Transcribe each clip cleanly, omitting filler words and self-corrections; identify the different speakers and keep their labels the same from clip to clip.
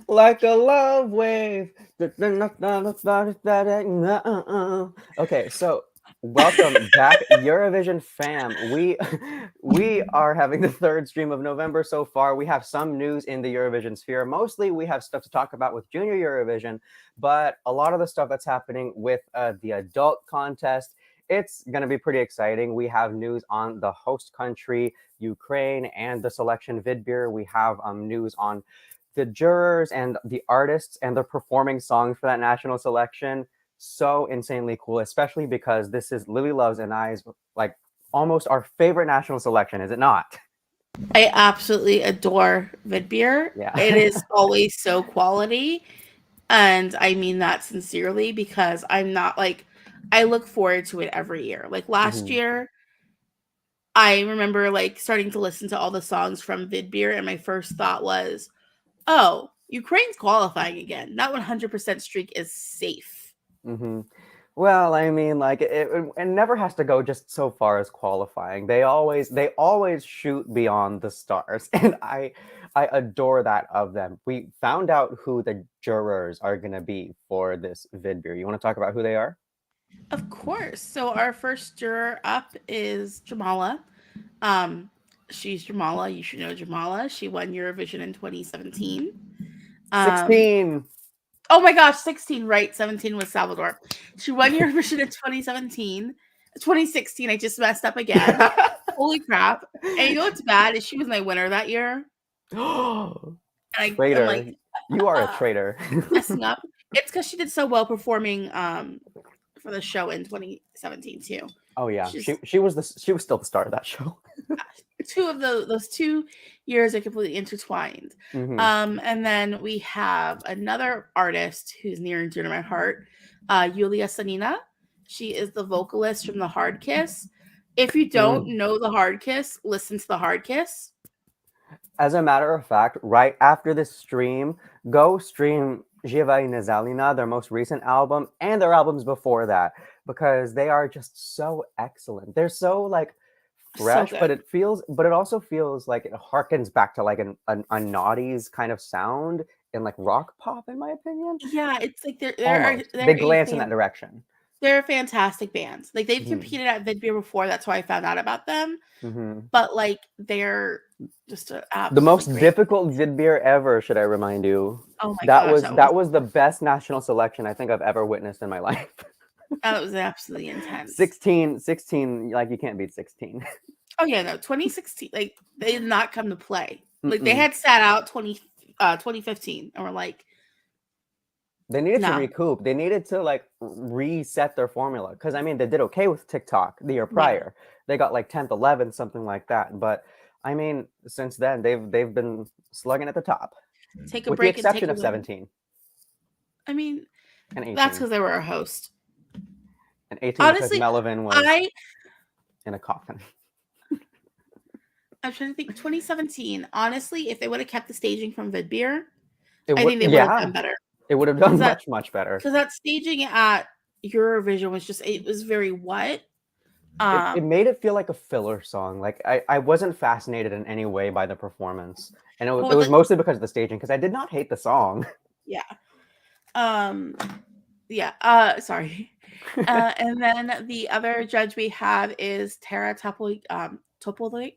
Speaker 1: Like a love wave. Okay, so welcome back, Eurovision fam. We are having the third stream of November so far. We have some news in the Eurovision sphere. Mostly, we have stuff to talk about with Junior Eurovision, but a lot of the stuff that's happening with the adult contest. It's going to be pretty exciting. We have news on the host country, Ukraine, and the selection Vidbir. We have news on the jurors and the artists and the performing songs for that national selection. So insanely cool, especially because this is Lily Love's and I's like almost our favorite national selection, is it not?
Speaker 2: I absolutely adore Vidbir.
Speaker 1: Yeah.
Speaker 2: It is always so quality. And I mean that sincerely because I'm not like, I look forward to it every year. Like last
Speaker 1: Mhm.
Speaker 2: year, I remember like starting to listen to all the songs from Vidbir, and my first thought was, oh, Ukraine's qualifying again. That 100% streak is safe.
Speaker 1: Mhm. Well, I mean, like it never has to go just so far as qualifying. They always shoot beyond the stars, and I adore that of them. We found out who the jurors are gonna be for this Vidbeer. You want to talk about who they are?
Speaker 2: Of course. So our first juror up is Jamala. Um, she's Jamala. You should know Jamala. She won Eurovision in 2017. Um,
Speaker 1: 16.
Speaker 2: oh my gosh, 16, right? 17 was Salvador. She won Eurovision in 2017. 2016, I just messed up again. Holy crap. And you know what's bad is she was my winner that year. And I'm like,
Speaker 1: Traitor. You are a
Speaker 2: uh,
Speaker 1: traitor.
Speaker 2: messing up. It's because she did so well performing for the show in 2017 too.
Speaker 1: Oh yeah,
Speaker 2: She's
Speaker 1: she was still the star of that show.
Speaker 2: two of those 2 years are completely intertwined.
Speaker 1: Hmm.
Speaker 2: And then we have another artist who's near and dear to my heart, Yulia Sanina. She is the vocalist from the Hard Kiss. If you don't
Speaker 1: Mm.
Speaker 2: know the Hard Kiss, listen to the Hard Kiss.
Speaker 1: As a matter of fact, right after this stream, go stream Živa i Nezalina, their most recent album, and their albums before that, because they are just so excellent. They're so like
Speaker 2: So
Speaker 1: fresh, but
Speaker 2: good.
Speaker 1: it also feels like it harkens back to like a naughty's kind of sound in like rock pop, in my opinion.
Speaker 2: Yeah, it's like
Speaker 1: Almost. They
Speaker 2: they're a
Speaker 1: glance in that direction.
Speaker 2: they're a fantastic band. Like they've
Speaker 1: Hmm.
Speaker 2: competed at Vidbeer before. That's how I found out about them.
Speaker 1: Hmm.
Speaker 2: But like they're just an
Speaker 1: The
Speaker 2: absolutely
Speaker 1: most
Speaker 2: great.
Speaker 1: difficult Vidbir ever, should I remind you?
Speaker 2: Oh my
Speaker 1: That
Speaker 2: gosh,
Speaker 1: was that was the best national selection I think I've ever witnessed in my life.
Speaker 2: that was absolutely intense.
Speaker 1: 16, like you can't beat 16.
Speaker 2: Oh yeah, no, 2016. Like they did not come to play. Like they
Speaker 1: Mm-mm.
Speaker 2: had sat out 2015, and we're like,
Speaker 1: They needed to
Speaker 2: nah,
Speaker 1: recoup. They needed to like reset their formula because I mean they did okay with TikTok the year
Speaker 2: yeah,
Speaker 1: prior. They got like 10th, 11th, something like that. But I mean, since then they've been slugging at the top,
Speaker 2: take a
Speaker 1: with the
Speaker 2: break and take
Speaker 1: exception
Speaker 2: a
Speaker 1: of
Speaker 2: win.
Speaker 1: 17
Speaker 2: I mean,
Speaker 1: and
Speaker 2: that's
Speaker 1: 18
Speaker 2: because they were a host.
Speaker 1: and 18 because
Speaker 2: Honestly,
Speaker 1: Melvin was
Speaker 2: I
Speaker 1: in a coffin.
Speaker 2: I'm trying to think. 2017. Honestly, if they would have kept the staging from Vidbeer,
Speaker 1: It
Speaker 2: I
Speaker 1: would,
Speaker 2: think they would have
Speaker 1: yeah,
Speaker 2: done better.
Speaker 1: it would have
Speaker 2: Because
Speaker 1: done much better.
Speaker 2: that staging at Eurovision was just, it was very what.
Speaker 1: It made it feel like a filler song. Like I wasn't fascinated in any way by the performance, and it
Speaker 2: Well,
Speaker 1: was mostly because of the staging. Because I did not hate the song.
Speaker 2: yeah. Um, yeah. Sorry. And then the other judge we have is Tara Topoli.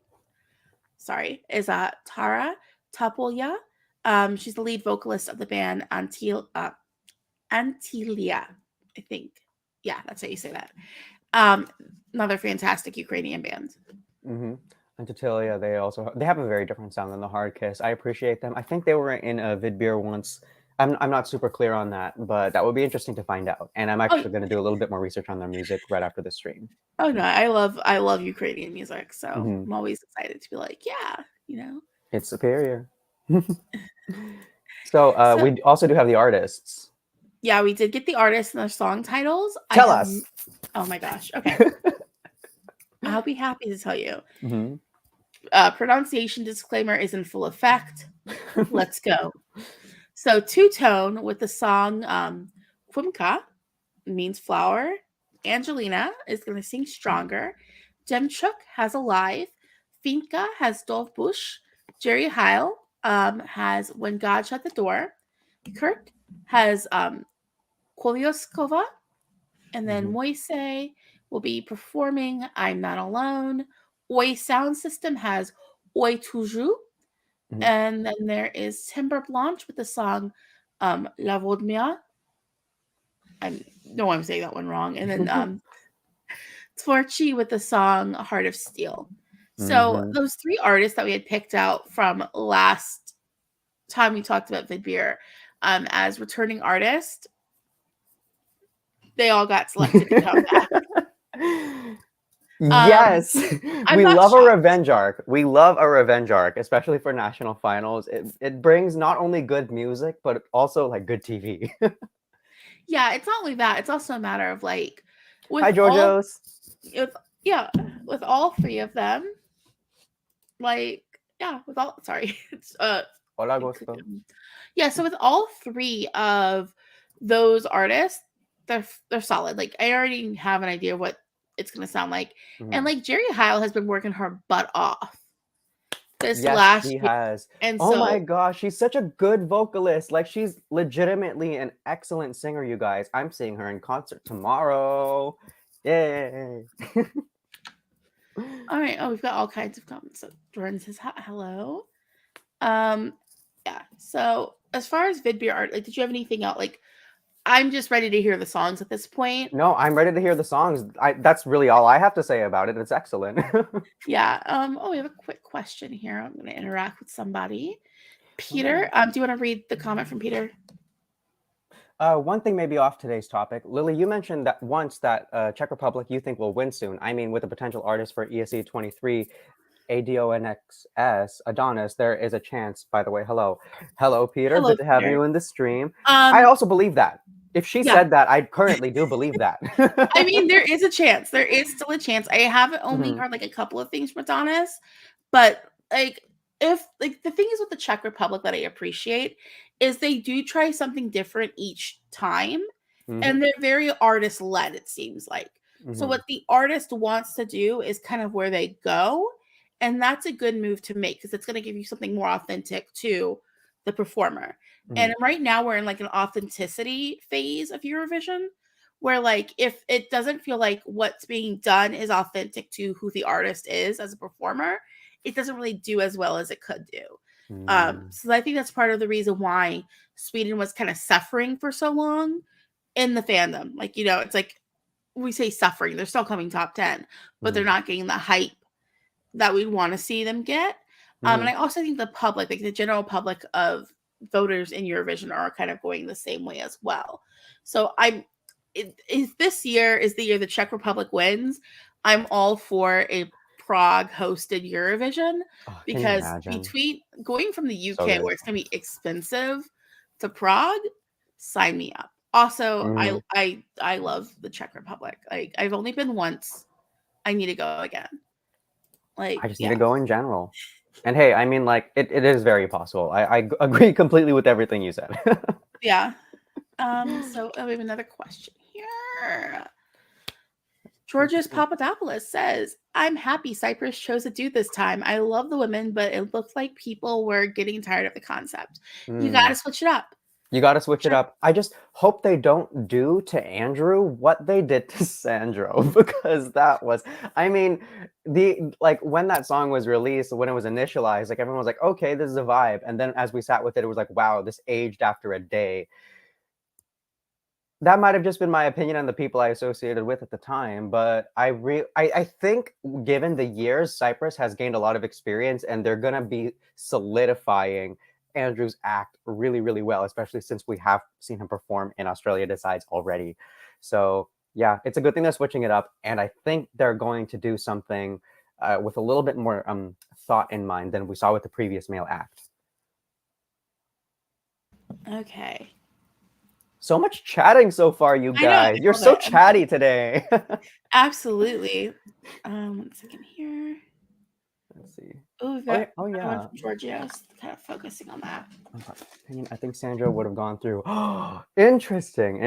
Speaker 2: Sorry, is Tara Topolya. She's the lead vocalist of the band Antilia, I think. Yeah, that's how you say that. Um, Another fantastic Ukrainian band.
Speaker 1: Hmm. And Tatilia, they have a very different sound than the Hard Kiss. I appreciate them. I think they were in a Vidbeer once. I'm not super clear on that, but that would be interesting to find out. And I'm
Speaker 2: Oh,
Speaker 1: actually going to do a little bit more research on their music right after the stream.
Speaker 2: oh no, I love Ukrainian music, so
Speaker 1: Hmm.
Speaker 2: I'm always excited to be like, yeah, you know.
Speaker 1: It's superior. So
Speaker 2: So
Speaker 1: we also do have the artists.
Speaker 2: yeah, we did get the artists and their song titles.
Speaker 1: Tell us.
Speaker 2: Oh my gosh. Okay, I'll be happy to tell you.
Speaker 1: Hmm.
Speaker 2: Pronunciation disclaimer is in full effect. Let's go. So two tone with the song Kwimka means flower. Angelina is going to sing stronger. Demchuk has alive. Finka has Dov Bush. Jerry Heil has When God Shut the Door. Kirk has Kolioskova. And then Moise will be performing I'm Not Alone. Oi Sound System has Oi Toujours. And then there is Timber Blanche with the song La Vodmia. I know I'm saying that one wrong. And then Torchi with the song Heart of Steel. So those three artists that we had picked out from last time we talked about Vidbir as returning artists, they all got selected to come back.
Speaker 1: Yes, we love a revenge arc. We love a revenge arc, especially for national finals. It brings not only good music, but also like good TV.
Speaker 2: Yeah, it's not only that. It's also a matter of like,
Speaker 1: Hi, Georgios.
Speaker 2: With all three of them, like, with all, sorry, it's
Speaker 1: Hola, Gusto.
Speaker 2: Yeah, so with all three of those artists, they're solid. Like, I already have an idea of what it's gonna sound like, and like Jer-Ana has been working her butt off this last year.
Speaker 1: Has.
Speaker 2: And
Speaker 1: oh my gosh, she's such a good vocalist. Like, she's legitimately an excellent singer, you guys. I'm seeing her in concert tomorrow. Yay.
Speaker 2: All right. Oh, we've got all kinds of comments. So Jordan says hello. Yeah. So as far as Vidbir art, like, did you have anything else? Like, I'm just ready to hear the songs at this point.
Speaker 1: No, I'm ready to hear the songs. That's really all I have to say about it. It's excellent.
Speaker 2: Yeah. Oh, we have a quick question here. I'm going to interact with somebody. Peter, do you want to read the comment from Peter?
Speaker 1: One thing may be off today's topic. Lily, you mentioned that once that Czech Republic you think will win soon. I mean, with a potential artist for ESC 23, ADONXS, Adonis, there is a chance. By the way, hello, Peter.
Speaker 2: Hello,
Speaker 1: good to have
Speaker 2: Peter.
Speaker 1: you in the stream. I also believe that. If she said that, I currently do believe that.
Speaker 2: I mean, there is a chance. There is still a chance. I have only heard like a couple of things from Adonis, but like, if like the thing is with the Czech Republic that I appreciate is they do try something different each time, and they're very artist led. It seems like so what the artist wants to do is kind of where they go, and that's a good move to make because it's going to give you something more authentic to the performer. And right now we're in like an authenticity phase of Eurovision where like if it doesn't feel like what's being done is authentic to who the artist is as a performer, it doesn't really do as well as it could do. So I think that's part of the reason why Sweden was kind of suffering for so long in the fandom. Like, you know, it's like we say suffering, they're still coming top 10, but they're not getting the hype that we want to see them get. And I also think the public, like the general public of voters in Eurovision are kind of going the same way as well. So if this year is the year the Czech Republic wins, I'm all for a Prague hosted Eurovision because between going from the UK where it's going to be expensive to Prague, sign me up. Also, I love the Czech Republic. Like, I've only been once. I need to go again. Like,
Speaker 1: I just need to go in general. And hey, I mean, like, it is very possible. I agree completely with everything you said.
Speaker 2: Yeah. So we have another question here. Georgios Papadopoulos says, I'm happy Cyprus chose to do this time. I love the women, but it looked like people were getting tired of the concept. You got to switch it up.
Speaker 1: You got to switch it up. I just hope they don't do to Andrew what they did to Sandro, because that was, I mean, when that song was released, when it was initialized, like everyone was like, okay, this is a vibe. And then as we sat with it, it was like, wow, this aged after a day. That might have just been my opinion on the people I associated with at the time, but I think given the years, Cyprus has gained a lot of experience, and they're gonna be solidifying Andrew's act really, really well, especially since we have seen him perform in Australia Decides already. So yeah, it's a good thing they're switching it up, and I think they're going to do something with a little bit more thought in mind than we saw with the previous male act.
Speaker 2: Okay.
Speaker 1: So much chatting so far, you guys. You're so chatty today.
Speaker 2: Absolutely. 1 second here.
Speaker 1: Let's see.
Speaker 2: Oh, we've got one from Georgios, kind of focusing on that.
Speaker 1: I think Sandro would have gone through. Interesting.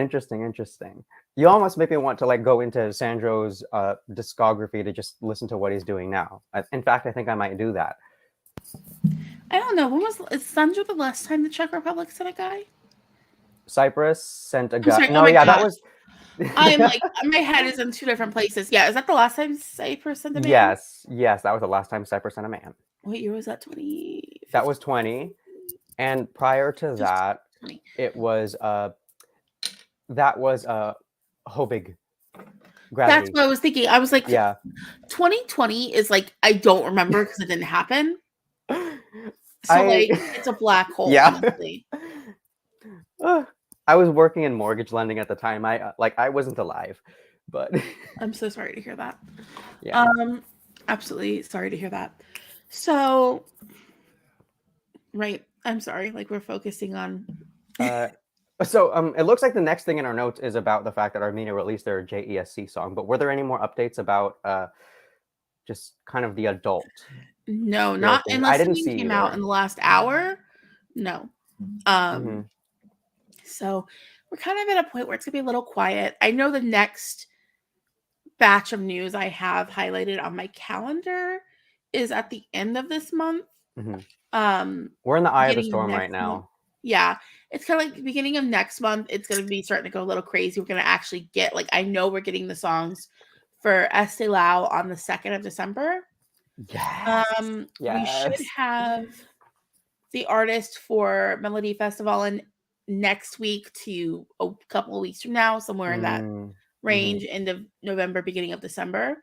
Speaker 1: You almost make me want to like go into Sandro's discography to just listen to what he's doing now. In fact, I think I might do that.
Speaker 2: I don't know. When was Lissandro the last time the Czech Republic sent a guy?
Speaker 1: Cyprus sent a
Speaker 2: I'm
Speaker 1: guy.
Speaker 2: sorry.
Speaker 1: No,
Speaker 2: Oh my
Speaker 1: yeah, that
Speaker 2: gosh.
Speaker 1: was.
Speaker 2: I'm like, my head is in two different places. Yeah, is that the last time Cyprus sent a man?
Speaker 1: Yes, that was the last time Cyprus sent a man.
Speaker 2: What year was that? 2015?
Speaker 1: That was 20, and prior to
Speaker 2: Just
Speaker 1: that,
Speaker 2: 20.
Speaker 1: it was Hobig
Speaker 2: That's
Speaker 1: Gravity.
Speaker 2: what I was thinking. I was like,
Speaker 1: Yeah.
Speaker 2: 2020 is like, I don't remember because it didn't happen. So like, it's a black hole,
Speaker 1: Yeah.
Speaker 2: honestly.
Speaker 1: I was working in mortgage lending at the time. I wasn't alive, but
Speaker 2: I'm so sorry to hear that.
Speaker 1: yeah.
Speaker 2: Absolutely sorry to hear that. So, right, I'm sorry. Like we're focusing on.
Speaker 1: So it looks like the next thing in our notes is about the fact that Armenia released their JESC song. But were there any more updates about just kind of the adult?
Speaker 2: No,
Speaker 1: Hero
Speaker 2: not
Speaker 1: thing? I
Speaker 2: unless
Speaker 1: didn't
Speaker 2: something
Speaker 1: see
Speaker 2: came out
Speaker 1: either.
Speaker 2: in the last hour. No. So we're kind of at a point where it's gonna be a little quiet. I know the next batch of news I have highlighted on my calendar is at the end of this month.
Speaker 1: We're in the eye of the
Speaker 2: beginning
Speaker 1: storm right
Speaker 2: next month.
Speaker 1: now.
Speaker 2: Yeah, it's kind of like the beginning of next month. It's going to be starting to go a little crazy. We're going to actually get like I know we're getting the songs for Estee Lau on the 2nd of December.
Speaker 1: Yes.
Speaker 2: We should have the artist for Melody Festival in next week to a couple of weeks from now, somewhere in that range, end of November, beginning of December.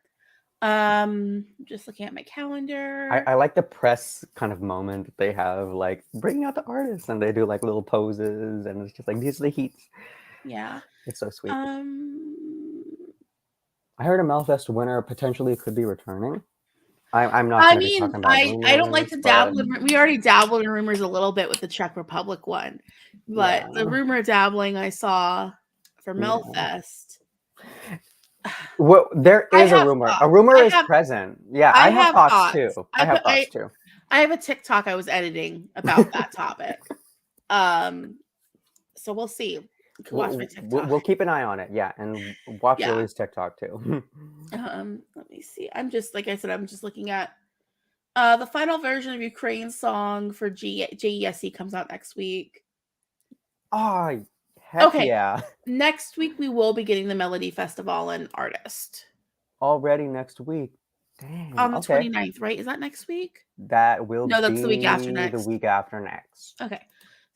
Speaker 2: Just looking at my calendar.
Speaker 1: I like the press kind of moment that they have, like bringing out the artists, and they do like little poses, and it's just like these are the heats.
Speaker 2: Yeah,
Speaker 1: it's so sweet. I heard a Melfest winner potentially could be returning. I'm not going to be talking about rumors,
Speaker 2: I don't like to dabble in. We already dabbled in rumors a little bit with the Czech Republic one, but the rumor dabbling I saw for Melfest.
Speaker 1: Well, there is a rumor. A rumor is present. Yeah, I have thoughts too. I have thoughts too.
Speaker 2: I have a TikTok I was editing about that topic. So we'll see. You can watch my TikTok.
Speaker 1: We'll keep an eye on it. Yeah, and watch Lily's TikTok too.
Speaker 2: Let me see. I'm just like I said. I'm just looking at the final version of Ukraine's song for JESC comes out next week.
Speaker 1: Oh, heck yeah!
Speaker 2: Next week we will be getting the Melody Festival and artist.
Speaker 1: Already next week. Dang.
Speaker 2: On the 29th, right? Is that next week?
Speaker 1: That will
Speaker 2: no, that's the week after next.
Speaker 1: The week after next.
Speaker 2: Okay.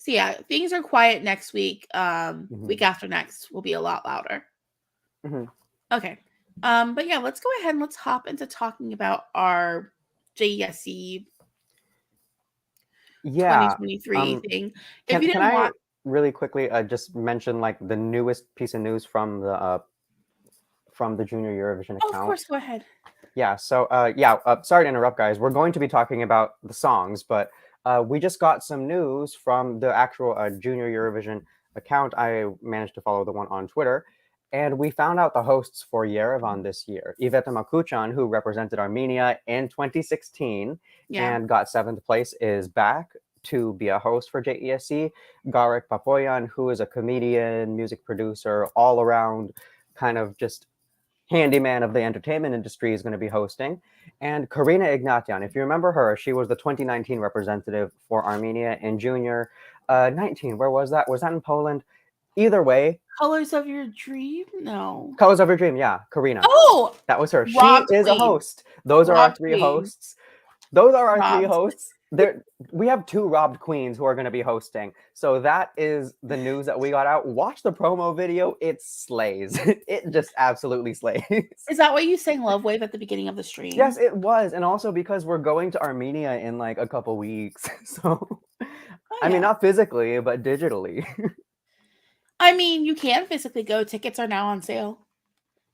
Speaker 2: So yeah, things are quiet next week. Week after next will be a lot louder. Okay. But yeah, let's go ahead and let's hop into talking about our JESC 2023 thing. If you didn't want
Speaker 1: really quickly just mention like the newest piece of news from the Junior Eurovision account?
Speaker 2: Of course, go ahead.
Speaker 1: Yeah, so sorry to interrupt, guys. We're going to be talking about the songs, but we just got some news from the actual Junior Eurovision account. I managed to follow the one on Twitter, and we found out the hosts for Yerevan this year. Iveta Makuchan, who represented Armenia in 2016 and got 7th place, is back to be a host for JESC. Garek Papoyan, who is a comedian, music producer, all around kind of just handyman of the entertainment industry, is going to be hosting. And Karina Ignatyan, if you remember her, she was the 2019 representative for Armenia in Junior 19. Where was that? Was that in Poland? Either way.
Speaker 2: Colors of Your Dream? No.
Speaker 1: Colors of Your Dream, yeah. Karina.
Speaker 2: Oh!
Speaker 1: That was her. She is a host. Those are our 3 hosts. Those are our 3 hosts. We have 2 robbed queens who are going to be hosting. So that is the news that we got out. Watch the promo video. It slays. It just absolutely slays.
Speaker 2: Is that why you sang Love Wave at the beginning of the stream?
Speaker 1: Yes, it was. And also because we're going to Armenia in like a couple weeks. So, I mean, not physically, but digitally.
Speaker 2: I mean, you can physically go. Tickets are now on sale.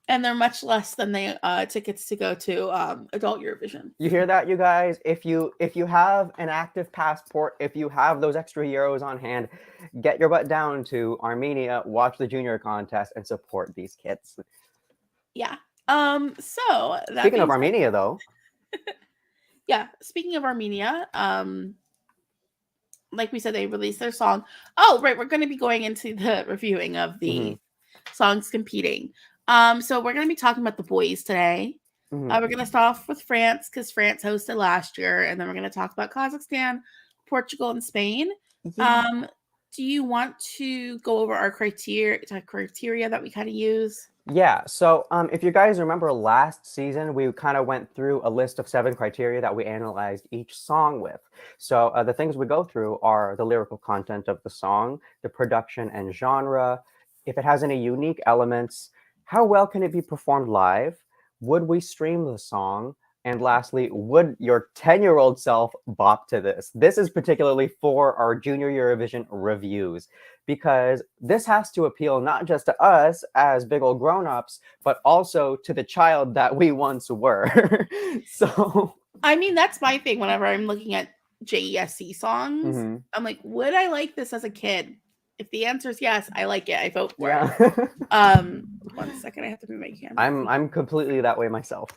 Speaker 2: And they're much less than the tickets to go to adult Eurovision.
Speaker 1: You hear that, you guys? If you have an active passport, if you have those extra euros on hand, get your butt down to Armenia, watch the junior contest, and support these kids.
Speaker 2: Yeah. So
Speaker 1: speaking of Armenia, though.
Speaker 2: Yeah. Speaking of Armenia, like we said, they released their song. Oh, right. We're going to be going into the reviewing of the songs competing. So we're going to be talking about the boys today. We're going to start off with France because France hosted last year, and then we're going to talk about Kazakhstan, Portugal, and Spain.
Speaker 1: Yeah.
Speaker 2: Do you want to go over our criteria that we kind of use?
Speaker 1: Yeah, so if you guys remember last season, we kind of went through a list of 7 criteria that we analyzed each song with. So the things we go through are the lyrical content of the song, the production and genre, if it has any unique elements, how well can it be performed live, would we stream the song, and lastly, would your 10-year-old self bop to this? This is particularly for our Junior Eurovision reviews, because this has to appeal not just to us as big old grown-ups, but also to the child that we once were. So
Speaker 2: I mean, that's my thing whenever I'm looking at JESC songs.
Speaker 1: Mhm.
Speaker 2: I'm like, would I like this as a kid? If the answer is yes, I like it. I vote for it.
Speaker 1: Yeah.
Speaker 2: 1 second, I have to move my camera.
Speaker 1: I'm completely that way myself.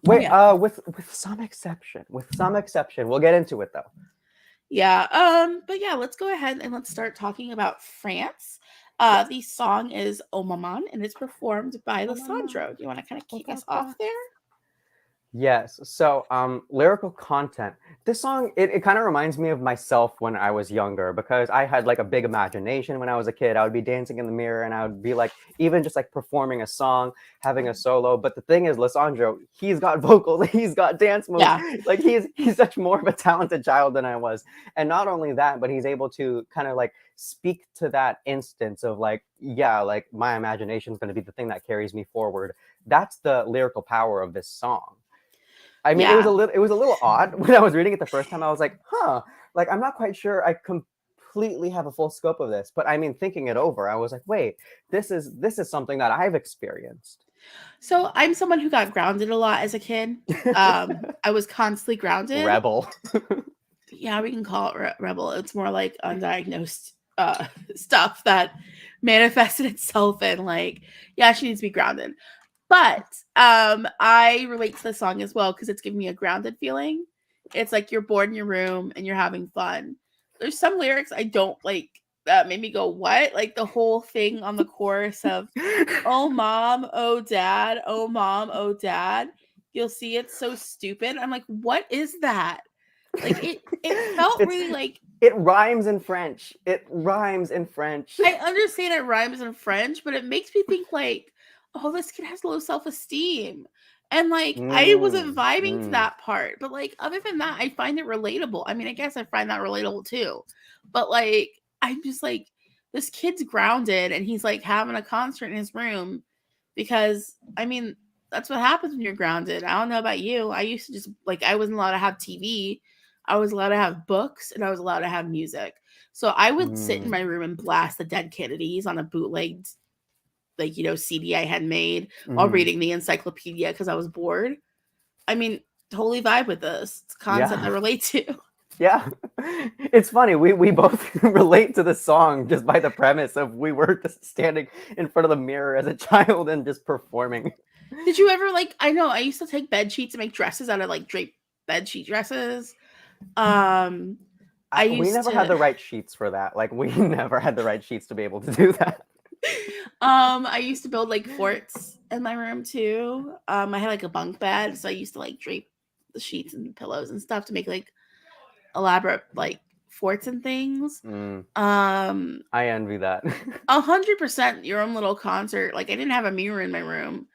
Speaker 2: Oh,
Speaker 1: Wait,
Speaker 2: yeah.
Speaker 1: with some exception. We'll get into it though.
Speaker 2: Yeah. But yeah, let's go ahead and let's start talking about France.
Speaker 1: Yes.
Speaker 2: The song is "Oh Maman" and it's performed by
Speaker 1: Oh,
Speaker 2: Lissandro.
Speaker 1: Maman.
Speaker 2: Do you want to kind of kick
Speaker 1: Oh,
Speaker 2: us off there?
Speaker 1: Yes. So, lyrical content. This song, it kind of reminds me of myself when I was younger, because I had like a big imagination when I was a kid. I would be dancing in the mirror and I would be like, even just like performing a song, having a solo. But the thing is, Lissandro, he's got vocals, he's got dance moves.
Speaker 2: Yeah.
Speaker 1: Like he's such more of a talented child than I was. And not only that, but he's able to kind of like speak to that instance of like, yeah, like my imagination is going to be the thing that carries me forward. That's the lyrical power of this song. I mean, it was
Speaker 2: Yeah.
Speaker 1: a little odd when I was reading it the first time. I was like, huh, like I'm not quite sure I completely have a full scope of this. But I mean, thinking it over, I was like, wait, this is something that I've experienced.
Speaker 2: So I'm someone who got grounded a lot as a kid. I was constantly grounded.
Speaker 1: Rebel.
Speaker 2: Yeah, we can call it rebel. It's more like undiagnosed stuff that manifested itself in like, yeah, she needs to be grounded. But I relate to the song as well because it's giving me a grounded feeling. It's like you're bored in your room and you're having fun. There's some lyrics I don't like that made me go, what? Like the whole thing on the chorus of "Oh mom, oh dad, oh mom, oh dad." You'll see it's so stupid. I'm like, what is that? Like it felt really like
Speaker 1: it rhymes in French. It rhymes in French.
Speaker 2: I understand it rhymes in French, but it makes me think like, oh, this kid has low self-esteem. And like I wasn't vibing to that part. But like other than that, I find it relatable. I mean, I guess I find that relatable too. But like I'm just like, this kid's grounded and he's like having a concert in his room because I mean, that's what happens when you're grounded. I don't know about you. I used to just like I wasn't allowed to have TV. I was allowed to have books and I was allowed to have music. So I would sit in my room and blast the Dead Kennedys on a bootlegged, like, CD I had made while reading the encyclopedia because I was bored. I mean, totally vibe with this. It's a concept I relate to.
Speaker 1: Yeah. It's funny. We both relate to the song just by the premise of we were just standing in front of the mirror as a child and just performing.
Speaker 2: Did you ever I know I used to take bed sheets and make dresses out of like draped bed sheet dresses.
Speaker 1: We never had the right sheets for that. Like we never had the right sheets to be able to do that.
Speaker 2: I used to build like forts in my room too. I had like a bunk bed, so I used to like drape the sheets and pillows and stuff to make like elaborate like forts and things.
Speaker 1: I envy that.
Speaker 2: 100% your own little concert. Like I didn't have a mirror in my room.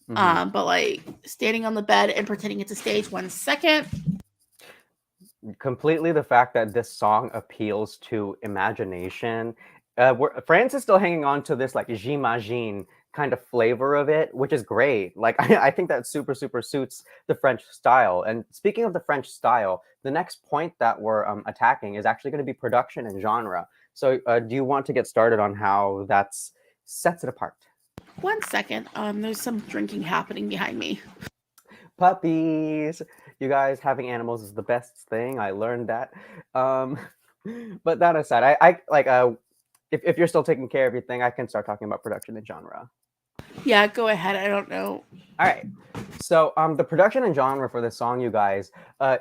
Speaker 2: But like standing on the bed and pretending it's a stage. 1 second.
Speaker 1: Completely the fact that this song appeals to imagination. France is still hanging on to this like j'imagine kind of flavor of it, which is great. Like I think that super suits the French style. And speaking of the French style, the next point that we're attacking is actually going to be production and genre. So do you want to get started on how that sets it apart?
Speaker 2: 1 second. There's some drinking happening behind me.
Speaker 1: Puppies. You guys, having animals is the best thing. I learned that. But that aside, I like if you're still taking care of your thing, I can start talking about production and genre.
Speaker 2: Yeah, go ahead. I don't know.
Speaker 1: All right. So the production and genre for this song, you guys,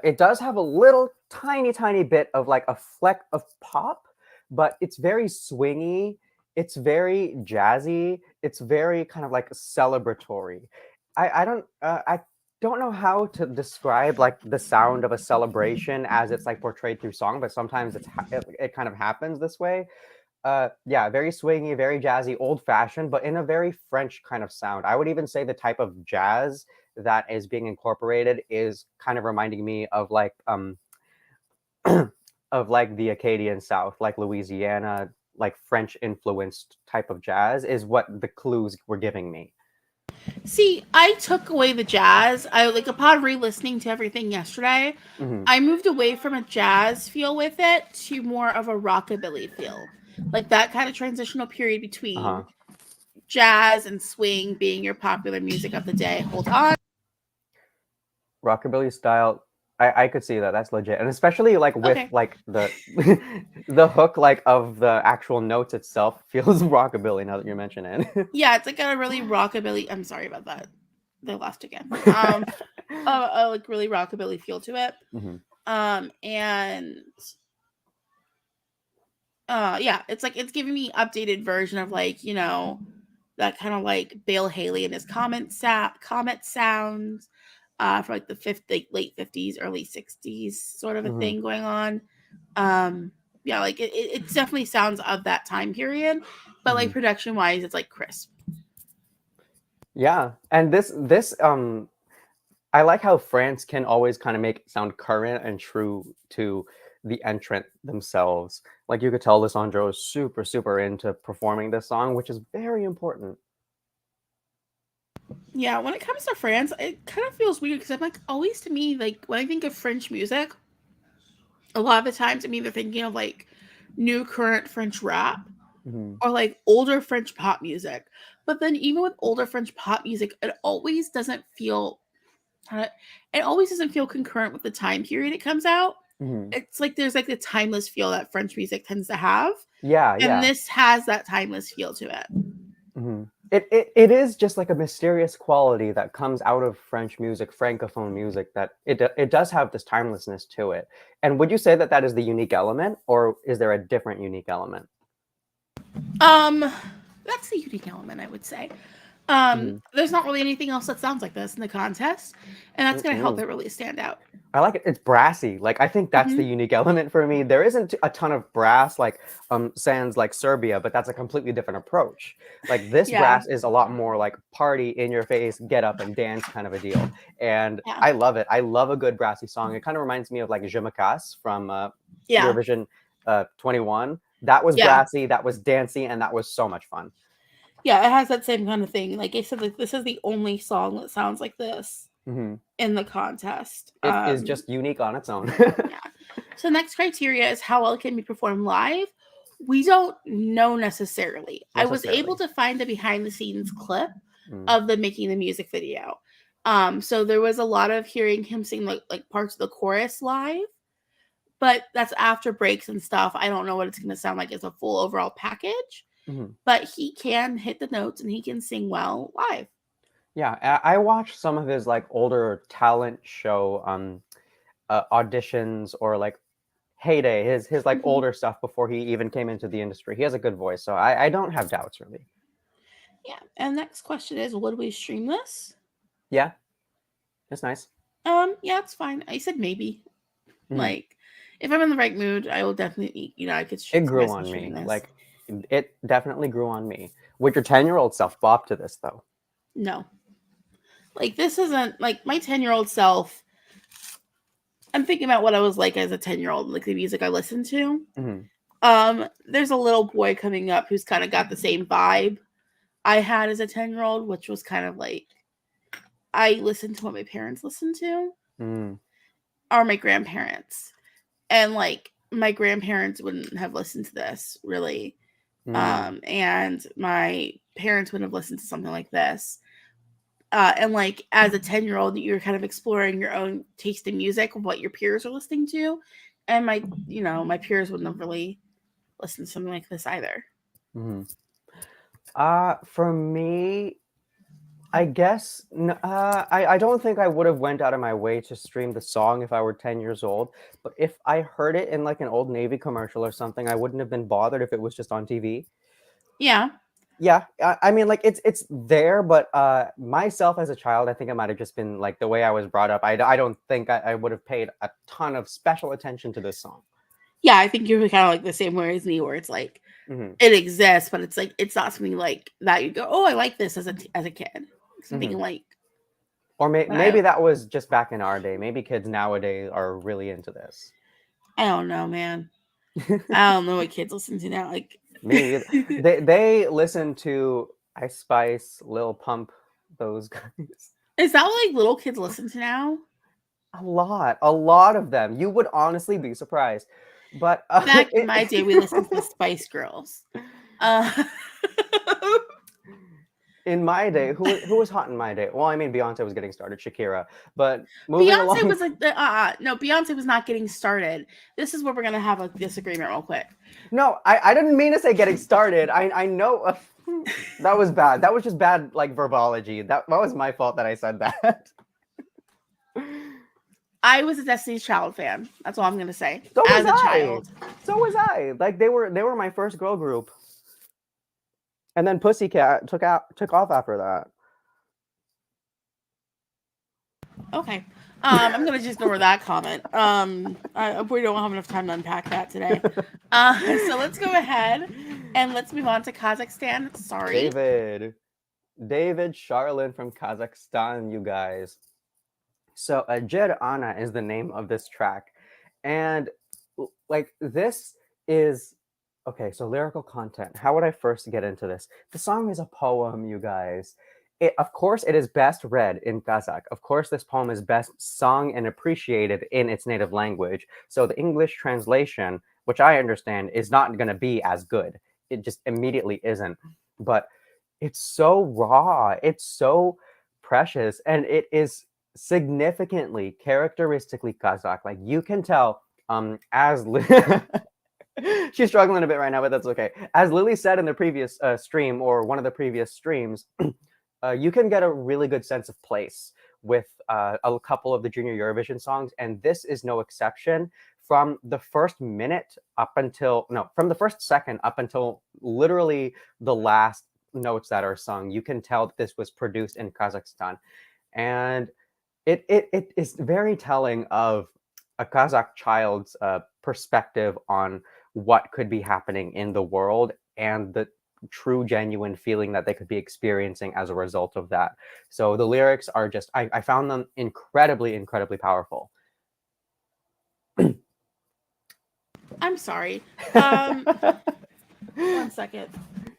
Speaker 1: it does have a little tiny bit of like a fleck of pop, but it's very swingy. It's very jazzy. It's very kind of like celebratory. I don't know how to describe like the sound of a celebration as it's like portrayed through song, but sometimes it kind of happens this way. Yeah, very swingy, very jazzy, old fashioned, but in a very French kind of sound. I would even say the type of jazz that is being incorporated is kind of reminding me of like of like the Acadian South, like Louisiana, like French influenced type of jazz is what the clues were giving me.
Speaker 2: See, I took away the jazz. I like upon re-listening to everything yesterday, I moved away from a jazz feel with it to more of a rockabilly feel. Like that kind of transitional period between jazz and swing being your popular music of the day. Hold on.
Speaker 1: Rockabilly style, I could see that. That's legit. And especially like with like the the hook like of the actual notes itself feels rockabilly now that you mention it.
Speaker 2: Yeah, it's like a really rockabilly. I'm sorry about that. They lost again. Like really rockabilly feel to it. And yeah, it's like it's giving me updated version of like, you know, that kind of like Bill Haley and his comet sounds for like the late 50s, early 60s sort of a thing going on. Yeah, like it definitely sounds of that time period, but like production wise, it's like crisp.
Speaker 1: Yeah, and this I like how France can always kind of make it sound current and true to the entrant themselves. Like you could tell Lissandro is super, super into performing this song, which is very important.
Speaker 2: Yeah, when it comes to France, it kind of feels weird because I'm like, always to me, like when I think of French music, a lot of the times I'm either thinking of like new current French rap or like older French pop music. But then even with older French pop music, it always doesn't feel concurrent with the time period it comes out. It's like there's like the timeless feel that French music tends to have.
Speaker 1: Yeah,
Speaker 2: and this has that timeless feel to it.
Speaker 1: It is just like a mysterious quality that comes out of French music, Francophone music, that it does have this timelessness to it. And would you say that that is the unique element, or is there a different unique element?
Speaker 2: That's the unique element, I would say. There's not really anything else that sounds like this in the contest, and that's going to help it really stand out.
Speaker 1: I like it. It's brassy. Like I think that's the unique element for me. There isn't a ton of brass like sans like Serbia, but that's a completely different approach. Like this brass is a lot more like party in your face, get up and dance kind of a deal. And I love it. I love a good brassy song. It kind of reminds me of like Je me casse from Eurovision 21. That was brassy, that was dancey, and that was so much fun.
Speaker 2: Yeah, it has that same kind of thing. Like I said, like this is the only song that sounds like this in the contest.
Speaker 1: It is just unique on its own.
Speaker 2: Yeah. So next criteria is how well it can be performed live. We don't know necessarily. I was able to find a behind the scenes clip of them making the music video. So there was a lot of hearing him sing like parts of the chorus live, but that's after breaks and stuff. I don't know what it's going to sound like as a full overall package. But he can hit the notes and he can sing well live.
Speaker 1: Yeah, I watched some of his like older talent show auditions or like heyday, his like older stuff before he even came into the industry. He has a good voice, so I don't have doubts really.
Speaker 2: Yeah, and next question is, would we stream this?
Speaker 1: Yeah, it's nice.
Speaker 2: Yeah, it's fine. I said maybe. Like, if I'm in the right mood, I will definitely, you know, I could stream.
Speaker 1: It grew on me. Like, it definitely grew on me. Would your 10-year-old self bop to this though?
Speaker 2: No. Like, this isn't like my 10-year-old self. I'm thinking about what I was like as a 10-year-old, like the music I listened to. There's a little boy coming up who's kind of got the same vibe I had as a 10-year-old, which was kind of like I listened to what my parents listened to, or my grandparents, and like my grandparents wouldn't have listened to this really, and my parents wouldn't have listened to something like this. And like as a 10-year-old, you're kind of exploring your own taste in music of what your peers are listening to, and my peers wouldn't have really listened to something like this either.
Speaker 1: For me, I guess I don't think I would have went out of my way to stream the song if I were 10 years old. But if I heard it in like an Old Navy commercial or something, I wouldn't have been bothered if it was just on TV.
Speaker 2: Yeah.
Speaker 1: Yeah, I mean, like it's there, but myself as a child, I think it might have just been like the way I was brought up. I don't think I would have paid a ton of special attention to this song.
Speaker 2: Yeah, I think you're kind of like the same way as me, where it's like
Speaker 1: Hmm.
Speaker 2: it exists, but it's like it's not something like that you go, oh, I like this as a kid. Something
Speaker 1: Hmm.
Speaker 2: like,
Speaker 1: Or
Speaker 2: but I
Speaker 1: maybe that was just back in our day. Maybe kids nowadays are really into this.
Speaker 2: I don't know, man. I don't know what kids listen to now. Like,
Speaker 1: Me either. They listen to Ice Spice, Lil Pump, those guys.
Speaker 2: is that what like little kids listen to now?
Speaker 1: A lot of them. You would honestly be surprised. But
Speaker 2: Back in my day, we listened to the Spice Girls. Uh,
Speaker 1: in my day, who was hot in my day? Well, I mean, Beyonce was getting started, Shakira. But moving
Speaker 2: Beyonce
Speaker 1: along,
Speaker 2: was like, no, Beyonce was not getting started. This is where we're gonna have a disagreement real quick.
Speaker 1: no, I didn't mean to say getting started. I know that was bad. That was just bad, like verbology. That was my fault that I said that.
Speaker 2: I was a Destiny's Child fan. That's all I'm gonna say.
Speaker 1: So
Speaker 2: As
Speaker 1: was
Speaker 2: a
Speaker 1: I.
Speaker 2: child,
Speaker 1: So was I. Like they were my first girl group. And then Pussycat took off after that.
Speaker 2: okay. I'm gonna just ignore that comment. We don't have enough time to unpack that today. So let's go ahead and let's move on to Kazakhstan. Sorry,
Speaker 1: David Charlin from Kazakhstan, you guys. So Jer-Ana is the name of this track. And like this is okay, so lyrical content. How would I first get into this? The song is a poem, you guys. Of course, it is best read in Kazakh. Of course, this poem is best sung and appreciated in its native language. So the English translation, which I understand, is not going to be as good. It just immediately isn't. But it's so raw. It's so precious. And it is significantly, characteristically Kazakh. Like you can tell as she's struggling a bit right now, but that's okay. As Lili said in the previous stream or one of the previous streams, you can get a really good sense of place with a couple of the Junior Eurovision songs, and this is no exception. From the first minute up until from the first second up until literally the last notes that are sung, you can tell that this was produced in Kazakhstan, and it is very telling of a Kazakh child's perspective on what could be happening in the world and the true genuine feeling that they could be experiencing as a result of that. So the lyrics are just I found them incredibly powerful.
Speaker 2: I'm sorry. 1 second.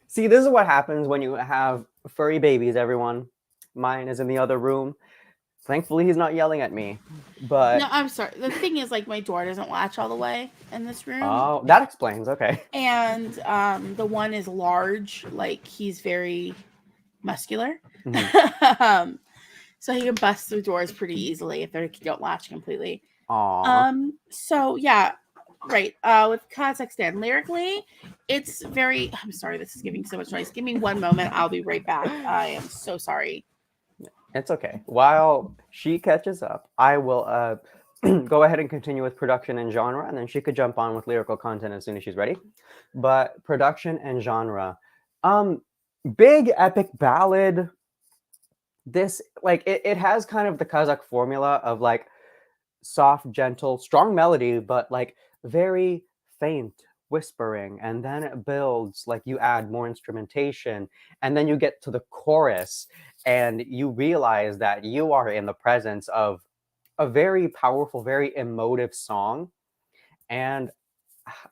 Speaker 1: See, this is what happens when you have furry babies, everyone. Mine is in the other room. Thankfully, he's not yelling at me. But
Speaker 2: No, I'm sorry. The thing is, like, my door doesn't latch all the way in this room.
Speaker 1: Oh, that explains. Okay.
Speaker 2: And the one is large. Like, he's very muscular.
Speaker 1: Mm-hmm.
Speaker 2: So he can bust through doors pretty easily if they don't latch completely.
Speaker 1: Aww.
Speaker 2: So yeah, right. With Kazakhstan, lyrically, it's very. I'm sorry, this is giving so much noise. Give me 1 moment. I'll be right back. I am so sorry.
Speaker 1: It's okay. While she catches up, I will go ahead and continue with production and genre, and then she could jump on with lyrical content as soon as she's ready. But production and genre, big epic ballad. This like it has kind of the Kazakh formula of like soft, gentle, strong melody, but like very faint whispering, and then it builds, like you add more instrumentation, and then you get to the chorus and you realize that you are in the presence of a very powerful, very emotive song. And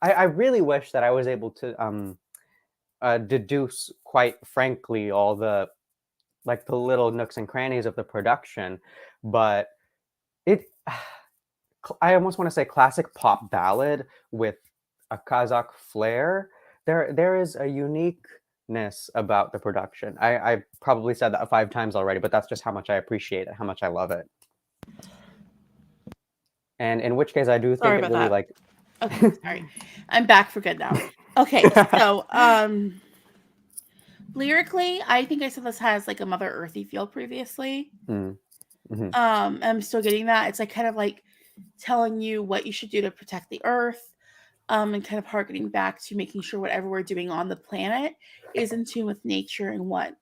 Speaker 1: I really wish that I was able to deduce, quite frankly, all the like the little nooks and crannies of the production, but it I almost want to say classic pop ballad with a Kazakh flair. There is a uniqueness about the production. I probably said that 5 times already, but that's just how much I appreciate it, how much I love it. And in which case I do think it really like
Speaker 2: Okay, sorry. I'm back for good now. Okay, so lyrically, I think I said this has like a Mother Earthy feel previously.
Speaker 1: Mm-hmm.
Speaker 2: I'm still getting that. It's like kind of like telling you what you should do to protect the earth. and kind of harkening back to making sure whatever we're doing on the planet is in tune with nature and what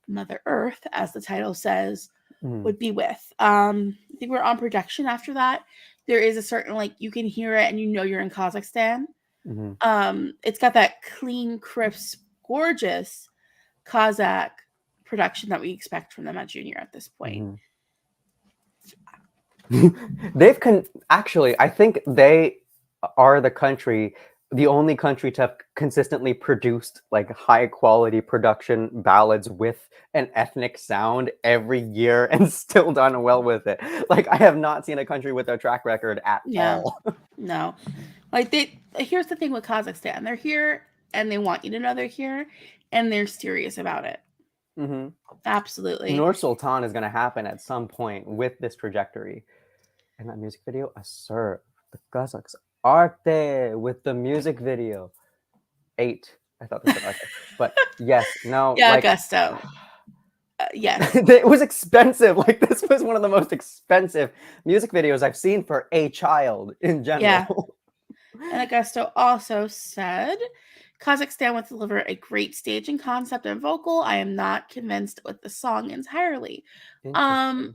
Speaker 2: Mother Earth, as the title says, would be with. I think we're on production after that. There is a certain, like, you can hear it and you know you're in Kazakhstan. It's got that clean, crisp, gorgeous Kazakh production that we expect from them at Junior at this point.
Speaker 1: Actually, I think they are the only country to have consistently produced like high quality production ballads with an ethnic sound every year and still done well with it. Like, I have not seen a country with a track record at all.
Speaker 2: No. Like, here's the thing with Kazakhstan. They're here and they want you to know they're here and they're serious about it. Absolutely.
Speaker 1: Nur Sultan is going to happen at some point with this trajectory. And that music video, assert the Kazakhs arte with the music video. 8. I thought this was arte. But yes, no.
Speaker 2: Yeah, like, Gusto. Yes.
Speaker 1: It was expensive. Like, this was one of the most expensive music videos I've seen for a child in general.
Speaker 2: Yeah. And Augusto also said, Kazakhstan would deliver a great staging concept and vocal. I am not convinced with the song entirely. I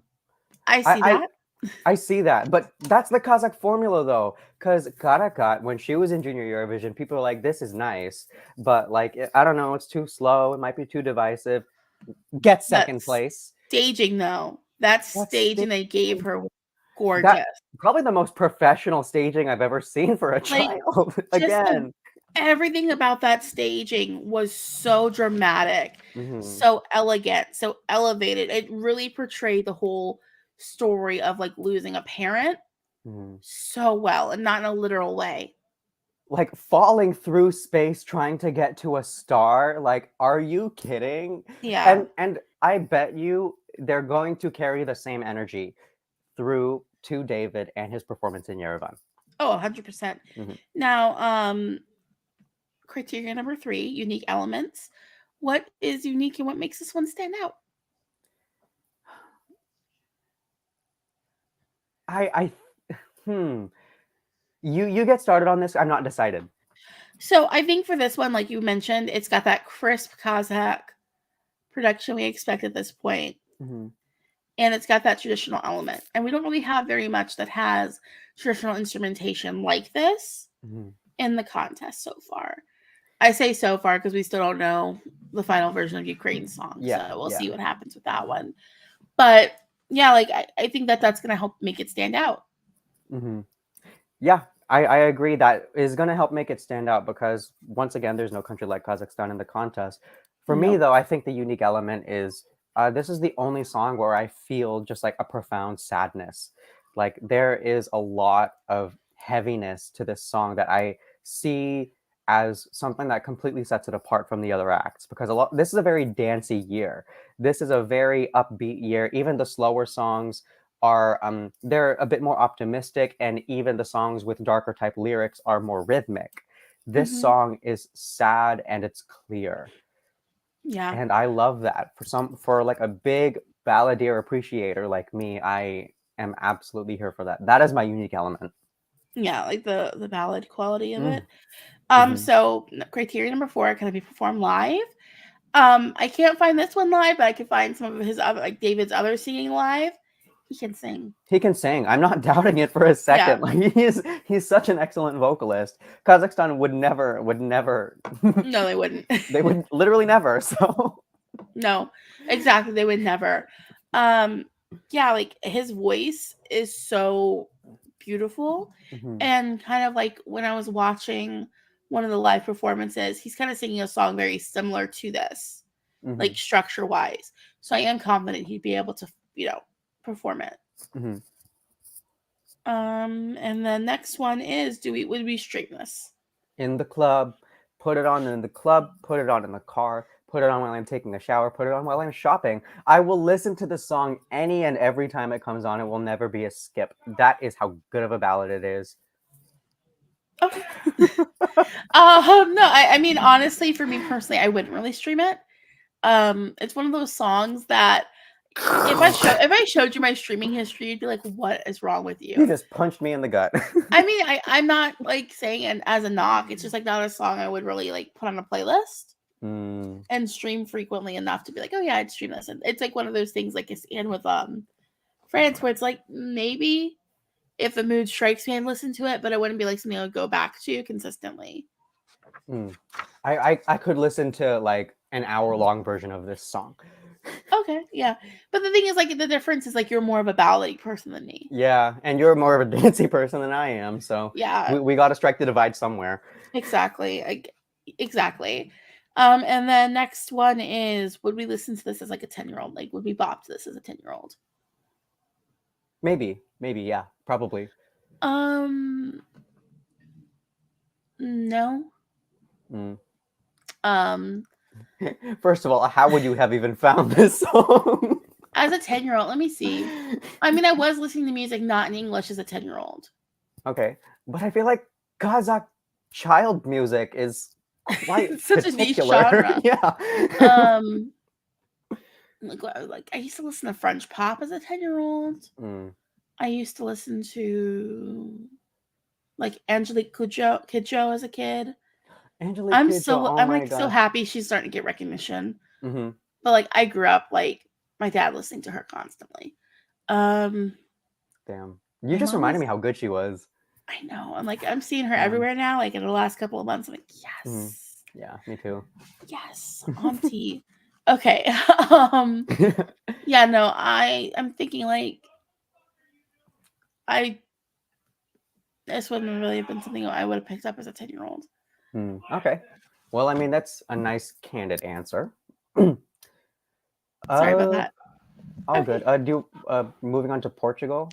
Speaker 2: see that.
Speaker 1: I see that, but that's the Kazakh formula, though, because Karakat, when she was in Junior Eurovision, people were like, this is nice, but, like, I don't know, it's too slow, it might be too divisive. Get second place.
Speaker 2: Staging, though. That staging they gave her was gorgeous.
Speaker 1: Probably the most professional staging I've ever seen for a child. Again.
Speaker 2: Everything about that staging was so dramatic, so elegant, so elevated. It really portrayed the whole story of, like, losing a parent so well, and not in a literal way.
Speaker 1: Like, falling through space trying to get to a star. Like, are you kidding?
Speaker 2: Yeah.
Speaker 1: And I bet you they're going to carry the same energy through to David and his performance in Yerevan.
Speaker 2: Oh, 100%. Now, criteria number 3, unique elements. What is unique and what makes this one stand out?
Speaker 1: You get started on this. I'm not decided.
Speaker 2: So I think for this one, like you mentioned, it's got that crisp Kazakh production we expect at this point. And it's got that traditional element. And we don't really have very much that has traditional instrumentation like this in the contest so far. I say so far because we still don't know the final version of Ukraine's song. So we'll see what happens with that one. But yeah, like, I think that's going to help make it stand out.
Speaker 1: Yeah, I agree. That is going to help make it stand out because, once again, there's no country like Kazakhstan in the contest. For me, though, I think the unique element is this is the only song where I feel just like a profound sadness. Like, there is a lot of heaviness to this song that I see as something that completely sets it apart from the other acts, because this is a very dancey year. This is a very upbeat year. Even the slower songs are they're a bit more optimistic, and even the songs with darker type lyrics are more rhythmic. This song is sad and it's clear.
Speaker 2: Yeah.
Speaker 1: And I love that. For like a big balladeer appreciator like me, I am absolutely here for that. That is my unique element.
Speaker 2: Yeah, like the ballad quality of it. So criteria number 4, can it be performed live? I can't find this one live, but I can find some of his other, like David's other singing live. He can sing.
Speaker 1: He can sing. I'm not doubting it for a second. Like, he's such an excellent vocalist. Kazakhstan would never.
Speaker 2: No, they wouldn't.
Speaker 1: They would literally never. So
Speaker 2: no, exactly. They would never. Yeah, like, his voice is so beautiful. And kind of like when I was watching one of the live performances, he's kind of singing a song very similar to this, like structure wise. So I am confident he'd be able to, perform it. And the next one is, would we stream this?
Speaker 1: In the club, put it on in the club, put it on in the car, put it on while I'm taking a shower, put it on while I'm shopping. I will listen to the song any and every time it comes on. It will never be a skip. That is how good of a ballad it is.
Speaker 2: Okay. No, I mean, honestly, for me personally, I wouldn't really stream it. It's one of those songs that If I showed you my streaming history, you'd be like, "What is wrong with
Speaker 1: You
Speaker 2: you?"
Speaker 1: just punched me in the gut.
Speaker 2: I mean, I'm not like saying it as a knock. It's just like not a song I would really like put on a playlist and stream frequently enough to be like, "Oh yeah, I'd stream this." And it's like one of those things like it's in with France where it's like maybe if the mood strikes me, I'd listen to it, but it wouldn't be like something I would go back to consistently.
Speaker 1: I could listen to like an hour-long version of this song.
Speaker 2: Okay, yeah. But the thing is, like, the difference is like you're more of a ballady person than me.
Speaker 1: Yeah, and you're more of a dancey person than I am, so
Speaker 2: Yeah,
Speaker 1: we got to strike the divide somewhere.
Speaker 2: exactly. Exactly. And then next one is would we listen to this as like a 10-year-old? Like, would we bop to this as a 10-year-old?
Speaker 1: Maybe, yeah, probably.
Speaker 2: No.
Speaker 1: Mm.
Speaker 2: First
Speaker 1: of all, how would you have even found this song?
Speaker 2: As a 10-year-old, let me see. I mean, I was listening to music not in English as a 10-year-old.
Speaker 1: Okay, but I feel like Kazakh child music is quite
Speaker 2: such
Speaker 1: particular.
Speaker 2: a niche genre.
Speaker 1: Yeah.
Speaker 2: Like I used to listen to French pop as a 10-year-old. I used to listen to like Angelique Kidjo as a kid. I'm so happy she's starting to get recognition. But like I grew up like my dad listening to her constantly.
Speaker 1: Damn. You just reminded me how good she was.
Speaker 2: I know. I'm like I'm seeing her everywhere now. Like in the last couple of months, I'm like, yes.
Speaker 1: Yeah, me too.
Speaker 2: Yes, auntie. Okay. Yeah, no, I'm thinking like this wouldn't really have been something I would have picked up as a 10-year-old.
Speaker 1: Okay. Well, I mean, that's a nice, candid answer.
Speaker 2: Sorry about that.
Speaker 1: All good. Moving on to Portugal?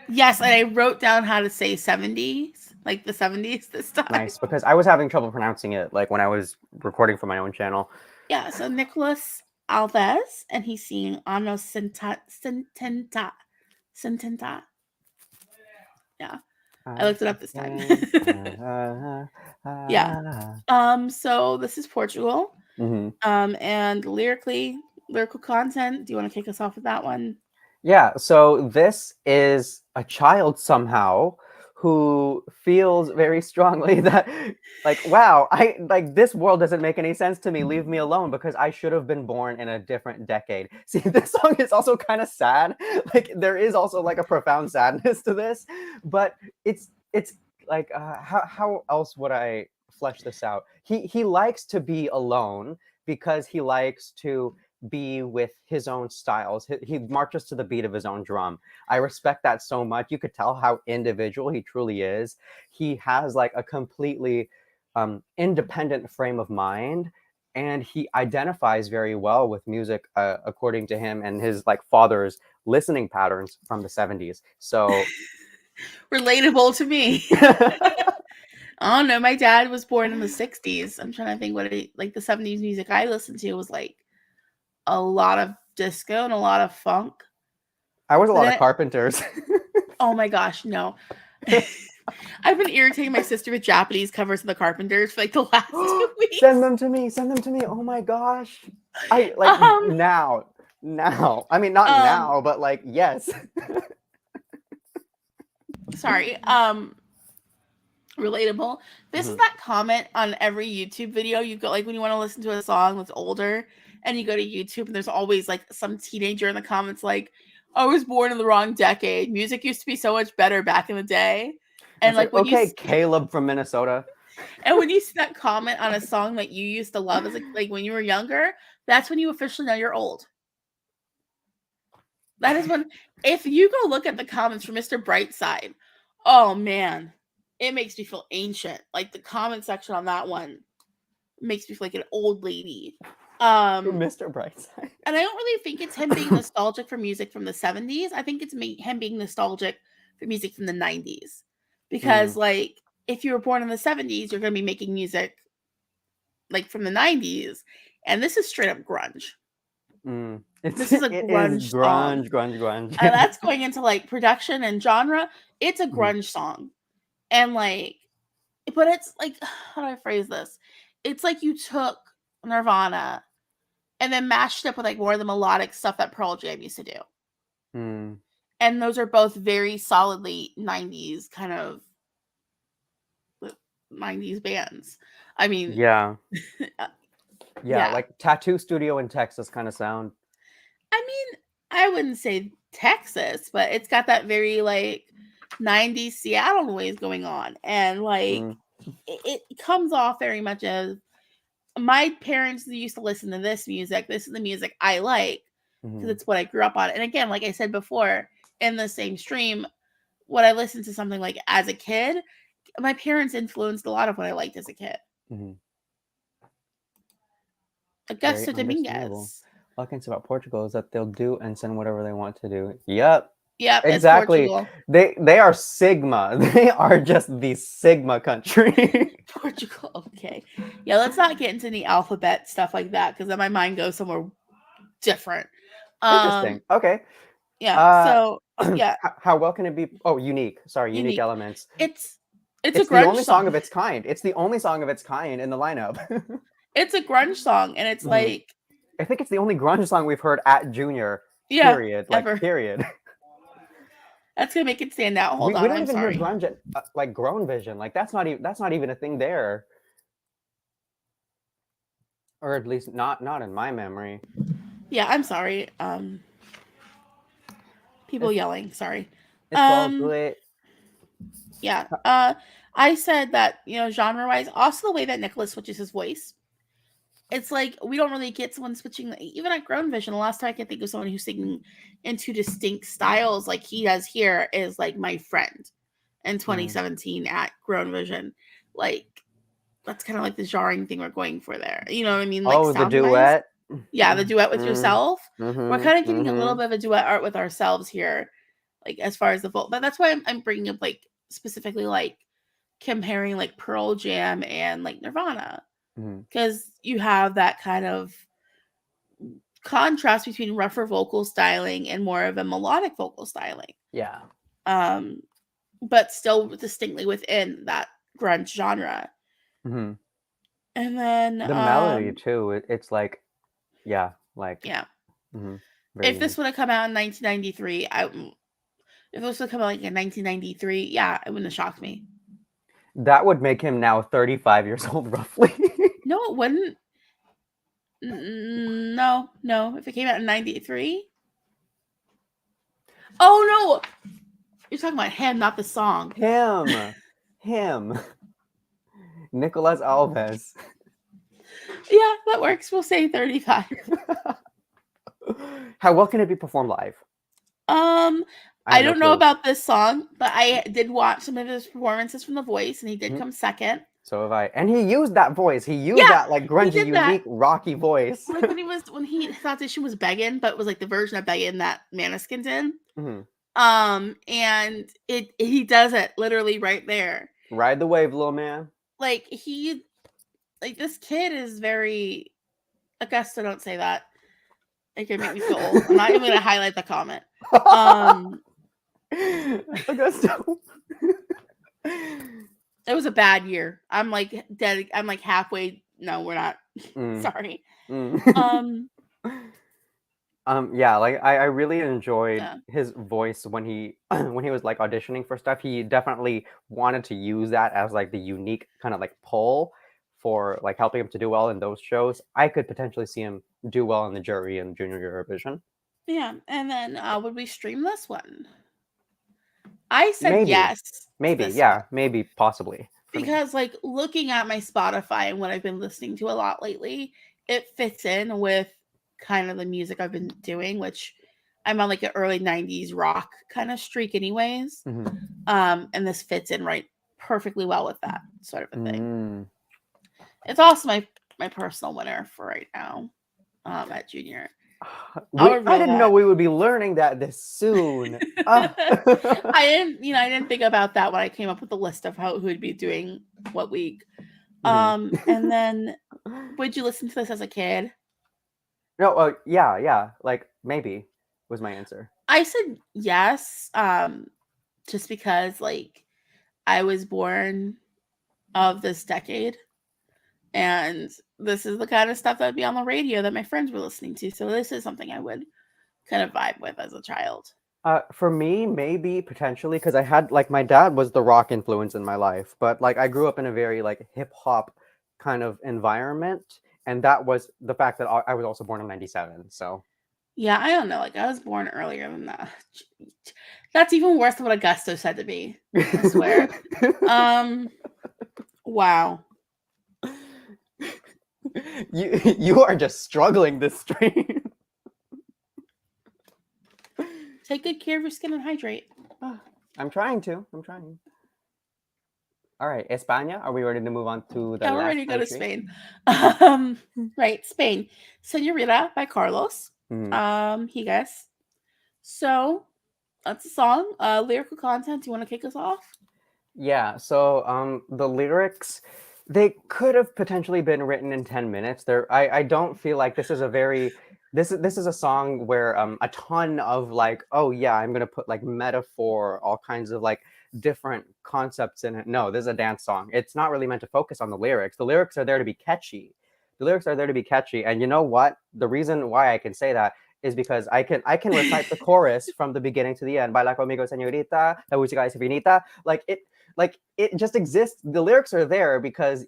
Speaker 2: Yes, and I wrote down how to say 70s, like the 70s this time.
Speaker 1: Nice, because I was having trouble pronouncing it, like when I was recording for my own channel.
Speaker 2: Yeah, so Nicolas Alves, and he's singing Ano Sententa. Yeah. I looked it up this time. Yeah. So this is Portugal. And lyrical content. Do you want to kick us off with that one?
Speaker 1: Yeah. So this is a child somehow who feels very strongly that, like, wow, this world doesn't make any sense to me. Leave me alone because I should have been born in a different decade. See, this song is also kind of sad. Like, there is also like a profound sadness to this, but it's like, how else would I flesh this out? He likes to be alone because he likes to be with his own styles. He marches to the beat of his own drum. I respect that so much. You could tell how individual he truly is. He has like a completely independent frame of mind, and he identifies very well with music according to him and his like father's listening patterns from the 70s. So
Speaker 2: relatable to me. I don't know. My dad was born in the 60s. I'm trying to think what like the 70s music I listened to was like a lot of disco and a lot of funk.
Speaker 1: I was a lot of Carpenters.
Speaker 2: Oh my gosh, no. I've been irritating my sister with Japanese covers of the Carpenters for like the last 2 weeks.
Speaker 1: Send them to me. Oh my gosh. I like now. I mean, not now, but like, yes.
Speaker 2: Sorry. Relatable. This is that comment on every YouTube video. You go like when you want to listen to a song that's older and you go to YouTube and there's always like some teenager in the comments like, I was born in the wrong decade. Music used to be so much better back in the day. And like when
Speaker 1: okay, Caleb from Minnesota.
Speaker 2: And when you see that comment on a song that you used to love as like when you were younger, that's when you officially know you're old. That is when, if you go look at the comments for Mr. Brightside, oh man, it makes me feel ancient. Like the comment section on that one makes me feel like an old lady.
Speaker 1: Mr. Brightside.
Speaker 2: And I don't really think it's him being nostalgic for music from the 70s. I think it's him being nostalgic for music from the 90s. Because like if you were born in the 70s, you're going to be making music like from the 90s. And this is straight up grunge. This is a grunge song.
Speaker 1: Grunge.
Speaker 2: And that's going into like production and genre. It's a grunge song. And like, but it's like, how do I phrase this? It's like you took Nirvana and then mashed up with like more of the melodic stuff that Pearl Jam used to do.
Speaker 1: Mm.
Speaker 2: And those are both very solidly 90s kind of 90s bands. I mean,
Speaker 1: Yeah.
Speaker 2: uh,
Speaker 1: Yeah, like Tattoo Studio in Texas kind of sound.
Speaker 2: I mean, I wouldn't say Texas, but it's got that very like 90s Seattle noise going on. And like it comes off very much as my parents used to listen to this music. This is the music I like because it's what I grew up on. And again, like I said before, in the same stream, when I listened to something like as a kid, my parents influenced a lot of what I liked as a kid. Augusto Dominguez.
Speaker 1: All I can say about Portugal is that they'll do and send whatever they want to do. Yep.
Speaker 2: Yep,
Speaker 1: Exactly.
Speaker 2: Portugal.
Speaker 1: They are Sigma. They are just the Sigma country.
Speaker 2: Portugal. Okay. Yeah, let's not get into any alphabet stuff like that because then my mind goes somewhere different.
Speaker 1: Interesting. Okay.
Speaker 2: Yeah. So yeah.
Speaker 1: How well can it be? Oh, unique. Sorry, unique elements.
Speaker 2: It's a grunge
Speaker 1: the only song of its kind. It's the only song of its kind in the lineup.
Speaker 2: It's a grunge song, and it's like
Speaker 1: I think it's the only grunge song we've heard at Junior.
Speaker 2: Yeah,
Speaker 1: period.
Speaker 2: Ever.
Speaker 1: Period.
Speaker 2: That's gonna make it stand out. Hold on,
Speaker 1: we don't
Speaker 2: I'm
Speaker 1: even
Speaker 2: sorry.
Speaker 1: hear grunge at like Grown Vision. Like that's not even a thing there, or at least not in my memory.
Speaker 2: Yeah, I'm sorry. People yelling. Sorry.
Speaker 1: It's all good.
Speaker 2: Yeah. I said that genre-wise, also the way that Nicolas switches his voice. It's like we don't really get someone switching even at Grown Vision. The last time I can think of someone who's singing in two distinct styles like he does here is like My Friend in 2017 at Grown Vision. Like that's kind of like the jarring thing we're going for there. You know what I mean? Like
Speaker 1: the duet.
Speaker 2: Yeah, the duet with yourself. We're kind of getting a little bit of a duet art with ourselves here, like as far as the vote. But that's why I'm bringing up like specifically like comparing like Pearl Jam and like Nirvana. Because you have that kind of contrast between rougher vocal styling and more of a melodic vocal styling.
Speaker 1: Yeah.
Speaker 2: But still distinctly within that grunge genre. And then
Speaker 1: the melody too. It's like, yeah, like
Speaker 2: yeah. If this would have come out in 1993, if this would have come out like in 1993, yeah, it wouldn't have shocked me.
Speaker 1: That would make him now 35 years old, roughly.
Speaker 2: No, it wouldn't. No. If it came out in 93. Oh, no. You're talking about him, not the song.
Speaker 1: Him. Nicolas Alves.
Speaker 2: Yeah, that works. We'll say 35.
Speaker 1: How well can it be performed live?
Speaker 2: I don't know about this song, but I did watch some of his performances from The Voice, and he did come second.
Speaker 1: So have I. And he used that voice. He used that like grungy, unique, rocky voice.
Speaker 2: Like when his audition was Beggin', but it was like the version of Beggin' that Maneskin did. And he does it literally right there.
Speaker 1: Ride the wave, little man.
Speaker 2: Like this kid is very Augusta, don't say that. It could make me feel old. I'm not even gonna highlight the comment.
Speaker 1: Augusto.
Speaker 2: It was a bad year. I'm like dead. I'm like halfway. No, we're not. Sorry.
Speaker 1: Yeah, like I really enjoyed his voice when he was like auditioning for stuff. He definitely wanted to use that as like the unique kind of like pull for like helping him to do well in those shows. I could potentially see him do well in the jury in Junior Eurovision.
Speaker 2: Yeah, and then would we stream this one? I said yes.
Speaker 1: Maybe, yeah, maybe, possibly.
Speaker 2: Because like looking at my Spotify and what I've been listening to a lot lately, it fits in with kind of the music I've been doing, which I'm on like an early 90s rock kind of streak anyways. And this fits in right perfectly well with that sort of a thing. It's also my personal winner for right now at Junior.
Speaker 1: I didn't know we would be learning that this soon.
Speaker 2: I didn't think about that when I came up with the list of who would be doing what week. And then would you listen to this as a kid?
Speaker 1: No, yeah, like maybe was my answer.
Speaker 2: I said yes, just because like I was born of this decade, And this is the kind of stuff that would be on the radio that my friends were listening to. So this is something I would kind of vibe with as a child.
Speaker 1: For me, maybe potentially because I had like my dad was the rock influence in my life, but like I grew up in a very like hip hop kind of environment, and that was the fact that I was also born in '97. So
Speaker 2: Yeah, I don't know. Like I was born earlier than that. That's even worse than what Augusto said to me. I swear. Wow.
Speaker 1: you are just struggling this stream.
Speaker 2: Take good care of your skin and hydrate.
Speaker 1: I'm trying to. All right, España. Are we ready to move on to the
Speaker 2: Yeah, we're
Speaker 1: last
Speaker 2: ready to go to
Speaker 1: country?
Speaker 2: Spain. Right, Spain. Señorita by Carlos
Speaker 1: Mhm.
Speaker 2: Higes. So that's a song. Lyrical content. Do you want to kick us off?
Speaker 1: Yeah, so the lyrics, they could have potentially been written in 10 minutes. I don't feel like this is a very this is a song where a ton of like, oh yeah, I'm gonna put like metaphor, all kinds of like different concepts in it. No, this is a dance song. It's not really meant to focus on the lyrics. The lyrics are there to be catchy. The lyrics are there to be catchy. And you know what? The reason why I can say that is because I can recite the chorus from the beginning to the end. Baila conmigo, señorita, la música es infinita. Like it just exists. The lyrics are there because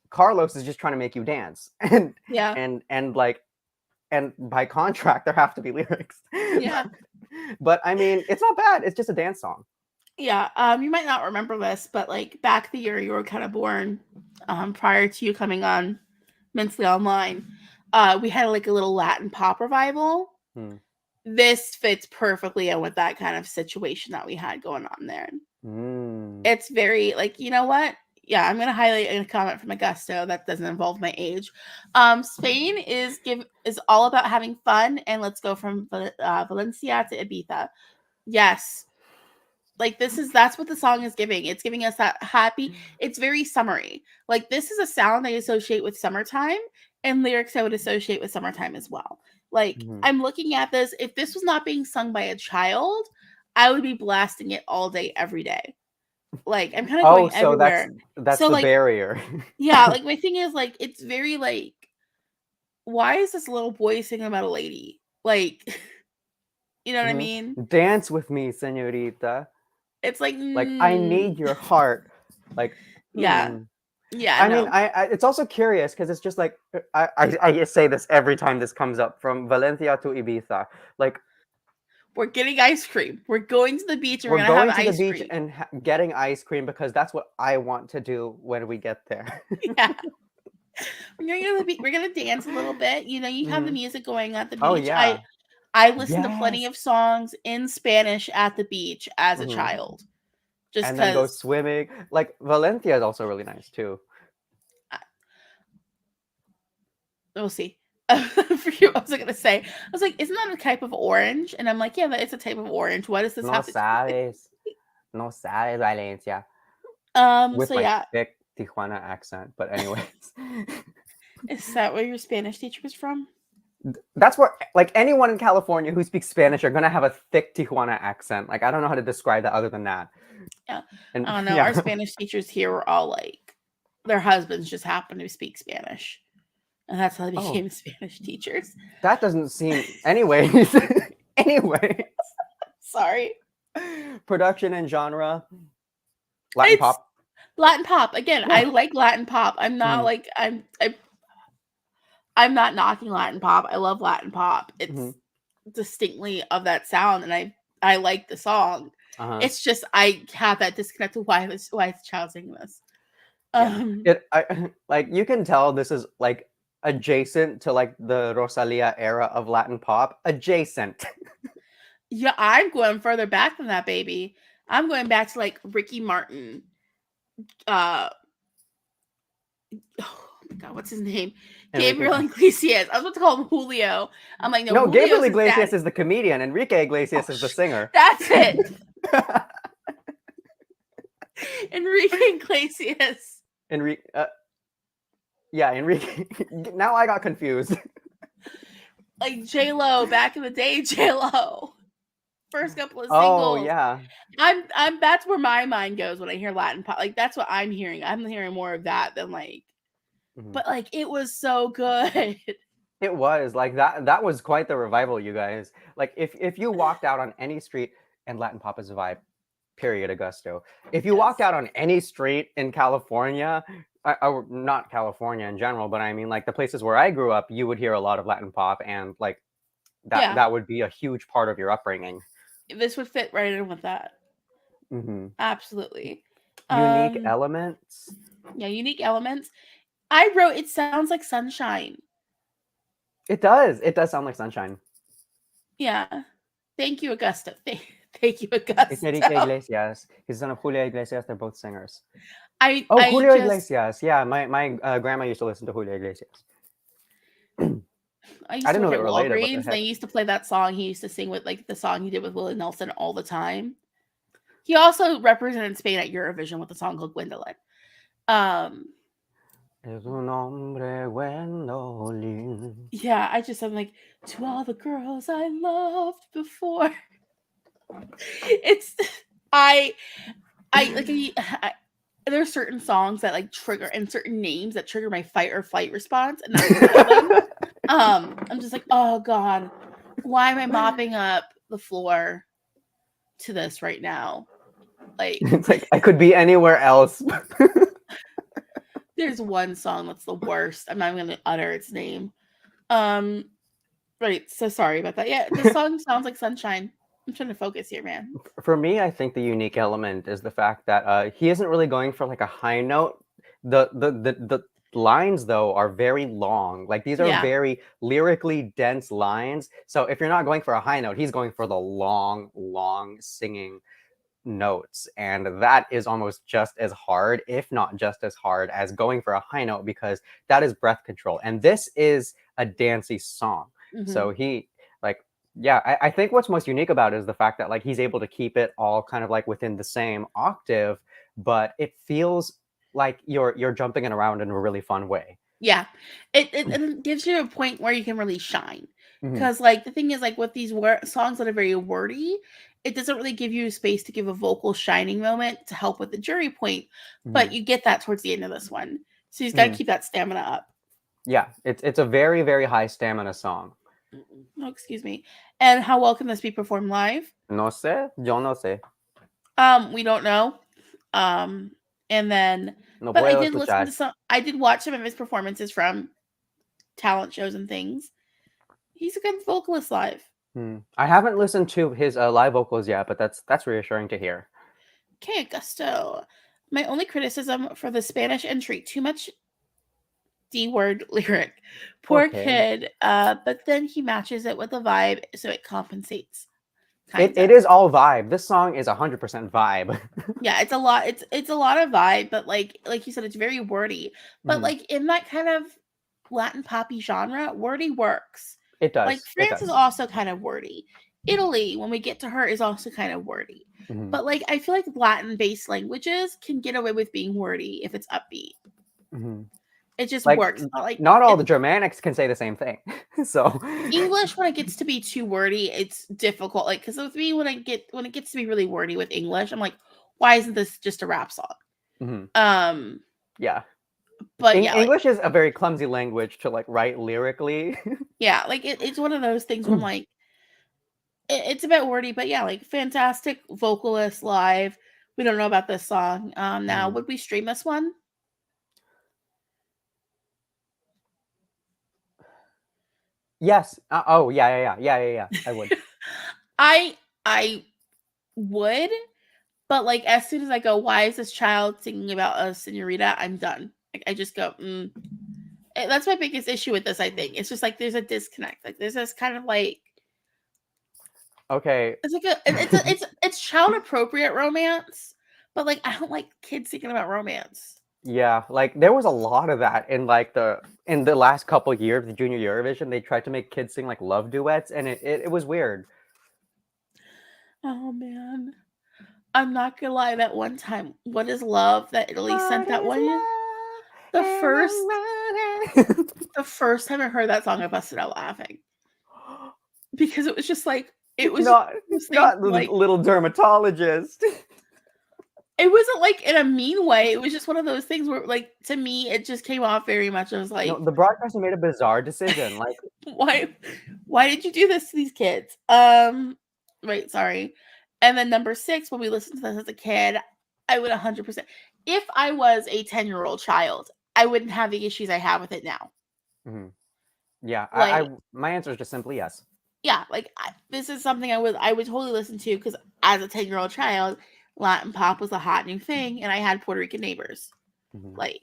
Speaker 1: Carlos is just trying to make you dance, and
Speaker 2: Yeah.
Speaker 1: and like and by contract there have to be lyrics.
Speaker 2: Yeah.
Speaker 1: But I mean, it's not bad. It's just a dance song.
Speaker 2: Yeah. You might not remember this, but like back the year you were kind of born, prior to you coming on Mentally Online, we had like a little Latin pop revival.
Speaker 1: Hmm.
Speaker 2: This fits perfectly in with that kind of situation that we had going on there.
Speaker 1: Mm.
Speaker 2: It's very like, you know what? Yeah, I'm gonna highlight a comment from Augusto that doesn't involve my age. Spain is all about having fun, and let's go from Valencia to Ibiza. Yes, like that's what the song is giving. It's giving us that happy. It's very summery. Like this is a sound I associate with summertime, and lyrics I would associate with summertime as well. Like
Speaker 1: Mhm.
Speaker 2: I'm looking at this. If this was not being sung by a child, I would be blasting it all day, every day. Like I'm kind of
Speaker 1: Oh,
Speaker 2: going
Speaker 1: so that's
Speaker 2: everywhere.
Speaker 1: that's
Speaker 2: So
Speaker 1: the
Speaker 2: like,
Speaker 1: barrier.
Speaker 2: yeah, like my thing is like it's very like, why is this little boy singing about a lady? Like, you know what I
Speaker 1: Mhm.
Speaker 2: mean?
Speaker 1: Dance with me, señorita.
Speaker 2: It's like,
Speaker 1: Like I need your heart. Like,
Speaker 2: yeah, yeah,
Speaker 1: I mean,
Speaker 2: no.
Speaker 1: it's also curious because it's just like I just say this every time this comes up from Valencia to Ibiza. Like
Speaker 2: We're getting ice cream. We're going to the beach and we're
Speaker 1: we're
Speaker 2: gonna have
Speaker 1: going to the
Speaker 2: ice
Speaker 1: beach
Speaker 2: cream.
Speaker 1: and getting ice cream because that's what I want to do when we get there.
Speaker 2: Yeah. We're gonna go to the beach. We're gonna dance a little bit. You know, you have the
Speaker 1: Mhm.
Speaker 2: music going at the
Speaker 1: Oh
Speaker 2: beach. I
Speaker 1: yeah,
Speaker 2: I listened to plenty
Speaker 1: yes.
Speaker 2: of songs in Spanish at the beach as a
Speaker 1: Mhm.
Speaker 2: child. Just
Speaker 1: And then go
Speaker 2: because
Speaker 1: swimming. Like Valencia is also really nice too.
Speaker 2: we'll see. What was I gonna say? I was like, isn't that a type of orange? And I'm like, yeah, that is a type of orange. What does this
Speaker 1: No
Speaker 2: have to do with it?
Speaker 1: sabes, no sabes Valencia with
Speaker 2: So
Speaker 1: my
Speaker 2: yeah.
Speaker 1: thick Tijuana accent. But anyways.
Speaker 2: Is that where your Spanish teacher was from?
Speaker 1: That's where like anyone in California who speaks Spanish are gonna have a thick Tijuana accent. Like I don't know how to describe that other than that.
Speaker 2: Yeah.
Speaker 1: And
Speaker 2: I don't know. Our
Speaker 1: yeah.
Speaker 2: Spanish teachers here were all like, their husbands just happened to speak Spanish. And that's how they
Speaker 1: Oh,
Speaker 2: became Spanish teachers.
Speaker 1: that doesn't seem anyways. Anyways.
Speaker 2: Sorry.
Speaker 1: Production and genre. Latin
Speaker 2: It's
Speaker 1: pop.
Speaker 2: Latin pop. Again, I
Speaker 1: Yeah.
Speaker 2: like Latin pop. I'm not
Speaker 1: Mhm,
Speaker 2: like I'm not knocking Latin pop. I love Latin pop.
Speaker 1: mhm.
Speaker 2: It's distinctly of that sound, and I like the song.
Speaker 1: Uh-huh.
Speaker 2: It's just I have that disconnect with why is the child singing this.
Speaker 1: Yeah.
Speaker 2: Um
Speaker 1: I like you can tell this is like adjacent to like the Rosalia era of Latin pop. Adjacent.
Speaker 2: yeah, I'm going further back than that, baby. I'm going back to like Ricky Martin. Uh oh my god, what's his name?
Speaker 1: Enrique
Speaker 2: Gabriel Iglesias. I was about to call him Julio. I'm like, no,
Speaker 1: No, Gabriel
Speaker 2: Julio's his
Speaker 1: Iglesias
Speaker 2: daddy.
Speaker 1: is the comedian. Enrique
Speaker 2: Oh,
Speaker 1: Iglesias is the singer.
Speaker 2: that's it. Enrique Iglesias.
Speaker 1: Enrique yeah, Enrique. Now I got confused.
Speaker 2: Like J-Lo back in the day, J-Lo. First couple of
Speaker 1: Oh
Speaker 2: singles.
Speaker 1: yeah.
Speaker 2: I'm that's where my mind goes when I hear Latin pop. Like that's what I'm hearing. I'm hearing more of that than like but like it was so good.
Speaker 1: It was like that was quite the revival, you guys. Like if you walked out on any street, and Latin pop is a vibe, period, Augusto. If you walked out on any street in California, not California in general, but I mean like the places where I grew up, you would hear a lot of Latin pop, and like that would be a huge part of your upbringing.
Speaker 2: This would fit right in with that. Absolutely.
Speaker 1: Unique elements.
Speaker 2: Yeah, unique elements. I wrote, it sounds like sunshine.
Speaker 1: It does. It does sound like sunshine.
Speaker 2: Yeah. Thank you, Augusto. Thank you, Augusto.
Speaker 1: It's Enrique Iglesias. He's the son of Julio Iglesias. They're both singers.
Speaker 2: Julio
Speaker 1: Iglesias. Yeah, my grandma used to listen to Julio Iglesias.
Speaker 2: I didn't know they were related. They used to play that song. He used to sing with like the song he did with Willie Nelson all the time. He also represented Spain at Eurovision with a song called Gwendolyn. Yeah, I just am like, to all the girls I loved before. It's there's certain songs that like trigger, and certain names that trigger my fight or flight response, and that's one of them. I'm just like, oh god, why am I mopping up the floor to this right now? Like,
Speaker 1: it's like I could be anywhere else.
Speaker 2: There's one song that's the worst. I'm not even gonna utter its name. Right. So sorry about that. Yeah, the song sounds like sunshine. I'm trying to focus here, man.
Speaker 1: For me, I think the unique element is the fact that he isn't really going for like a high note. The lines though are very long. Like these are very lyrically dense lines. So if you're not going for a high note, he's going for the long singing notes, and that is almost just as hard, if not just as hard, as going for a high note, because that is breath control, and this is a dancey song. So he like, I think what's most unique about it is the fact that like he's able to keep it all kind of like within the same octave, but it feels like you're jumping it around in a really fun way.
Speaker 2: Yeah, it gives you a point where you can really shine, because like the thing is, like with these songs that are very wordy, it doesn't really give you space to give a vocal shining moment to help with the jury point, but you get that towards the end of this one. So he's got to keep that stamina up.
Speaker 1: Yeah, it's a very, very high stamina song.
Speaker 2: Oh, excuse me. And how well can this be performed live?
Speaker 1: No sé, yo no sé.
Speaker 2: We don't know. And then,
Speaker 1: no
Speaker 2: but I did listen to some. I did watch some of his performances from talent shows and things. He's a good vocalist live.
Speaker 1: I haven't listened to his live vocals yet, but that's reassuring to hear.
Speaker 2: Okay, Augusto. My only criticism for the Spanish entry: too much D-word lyric. Poor kid. But then he matches it with a vibe, so it compensates.
Speaker 1: It is all vibe. This song is 100% vibe.
Speaker 2: Yeah, it's a lot. It's a lot of vibe, but like you said, it's very wordy. But like in that kind of Latin poppy genre, wordy works.
Speaker 1: It does.
Speaker 2: Like France is also kind of wordy. Italy, when we get to her, is also kind of wordy. But like I feel like Latin-based languages can get away with being wordy if it's upbeat. It just works.
Speaker 1: Not all the Germanics can say the same thing. So
Speaker 2: English, when it gets to be too wordy, it's difficult. Like, because with me, when it gets to be really wordy with English, I'm like, why isn't this just a rap song?
Speaker 1: Yeah.
Speaker 2: But
Speaker 1: English is a very clumsy language to like write lyrically.
Speaker 2: Yeah, like it's one of those things where I'm like, it's a bit wordy, but yeah, like fantastic vocalist live. We don't know about this song. Now, would we stream this one?
Speaker 1: Yes. Oh, yeah. I would.
Speaker 2: I would, but like as soon as I go, why is this child singing about a Señorita? I'm done. Like I just go, That's my biggest issue with this. I think it's just like there's a disconnect. Like there's this kind of like,
Speaker 1: okay,
Speaker 2: it's like it's child appropriate romance, but like I don't like kids singing about romance.
Speaker 1: Yeah, like there was a lot of that in like in the last couple years of the Junior Eurovision. They tried to make kids sing like love duets, and it was weird.
Speaker 2: Oh man, I'm not gonna lie. That one time, What Is Love, that Italy sent that one. The first time I heard that song, I busted out laughing because it was just like it was
Speaker 1: not
Speaker 2: like,
Speaker 1: little dermatologist.
Speaker 2: It wasn't like in a mean way. It was just one of those things where, like, to me, it just came off very much. I was like,
Speaker 1: No, the broadcaster made a bizarre decision. Like,
Speaker 2: why did you do this to these kids? Right, sorry. And then number 6, when we listened to this as a kid, I would 100%. If I was a 10-year-old child, I wouldn't have the issues I have with it now.
Speaker 1: mhm. Yeah,
Speaker 2: Like,
Speaker 1: my answer is just simply yes.
Speaker 2: yeah, like this is something I would totally listen to, because as a 10-year-old child, Latin pop was a hot new thing, and I had Puerto Rican neighbors.
Speaker 1: Mhm.
Speaker 2: Like,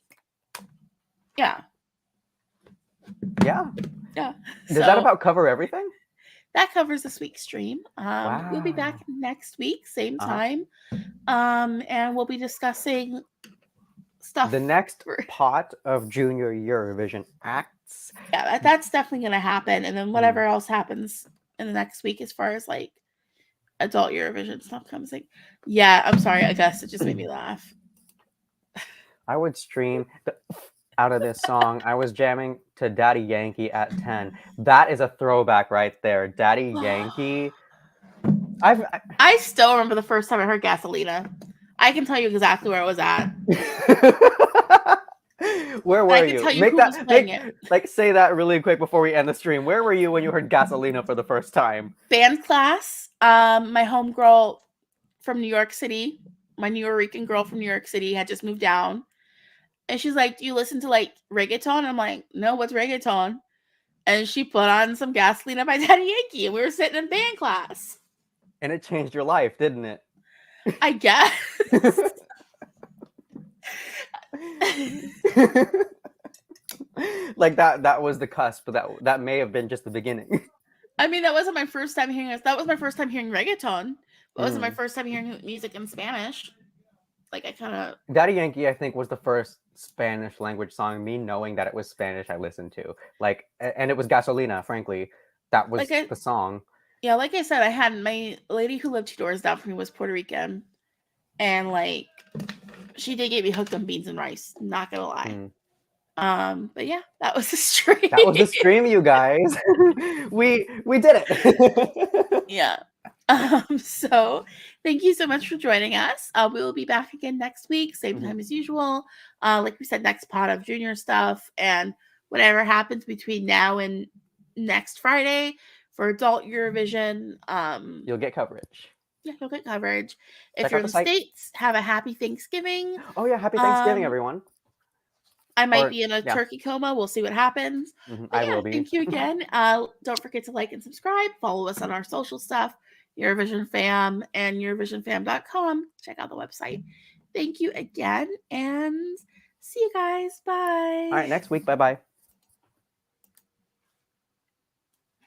Speaker 2: yeah,
Speaker 1: Yeah.
Speaker 2: yeah.
Speaker 1: Does that about cover everything?
Speaker 2: That covers this week's stream. We'll be back
Speaker 1: Wow.
Speaker 2: next week, same
Speaker 1: Uh-huh.
Speaker 2: time, and we'll be discussing stuff.
Speaker 1: The next pot of Junior Eurovision acts.
Speaker 2: Yeah, that's definitely going to happen, and then whatever else happens in the next week as far as like adult Eurovision stuff comes. Like, yeah, I'm sorry, Augusta just made me laugh.
Speaker 1: I would stream out of this song. I was jamming to Daddy Yankee at 10. That is a throwback right there. Daddy Yankee.
Speaker 2: I still remember the first time I heard Gasolina. I can tell you exactly where I was at.
Speaker 1: Where were you?
Speaker 2: Tell you who was playing it.
Speaker 1: Like, say that really quick before we end the stream. Where were you when you heard Gasolina for the first time?
Speaker 2: Band class. My homegirl from New York City, my New Rican girl from New York City, had just moved down. And she's like, do you listen to like reggaeton? I'm like, no, what's reggaeton? And she put on some Gasolina by Daddy Yankee, and we were sitting in band class.
Speaker 1: And it changed your life, didn't it?
Speaker 2: I guess.
Speaker 1: Like that was the cusp, but that may have been just the beginning.
Speaker 2: I mean, that wasn't my first time hearing this. That was my first time hearing reggaeton. But it wasn't my first time hearing music in Spanish. Like, I kind of...
Speaker 1: Daddy Yankee, I think, was the first Spanish language song, me knowing that it was Spanish, I listened to. Like, and it was Gasolina, frankly. That was the song.
Speaker 2: Yeah, like I said, I had my lady who lived 2 doors down from me was Puerto Rican. And, like, she did get me hooked on beans and rice. Not gonna lie. But yeah, that was the stream.
Speaker 1: That was the stream, you guys. we did it.
Speaker 2: Yeah. So thank you so much for joining us. We will be back again next week, same time as usual. Like we said, next pot of junior stuff, and whatever happens between now and next Friday for adult Eurovision.
Speaker 1: You'll get coverage.
Speaker 2: Yeah, you'll get coverage. If you're in the States, have a happy Thanksgiving.
Speaker 1: Oh yeah, happy Thanksgiving, everyone.
Speaker 2: I might be in a turkey coma. We'll see what happens.
Speaker 1: I will be.
Speaker 2: Thank you again. Don't forget to like and subscribe. Follow us on our social stuff, Eurovision Fam and EurovisionFam.com. Check out the website. Thank you again, and see you guys. Bye.
Speaker 1: All right, next week. Bye-bye.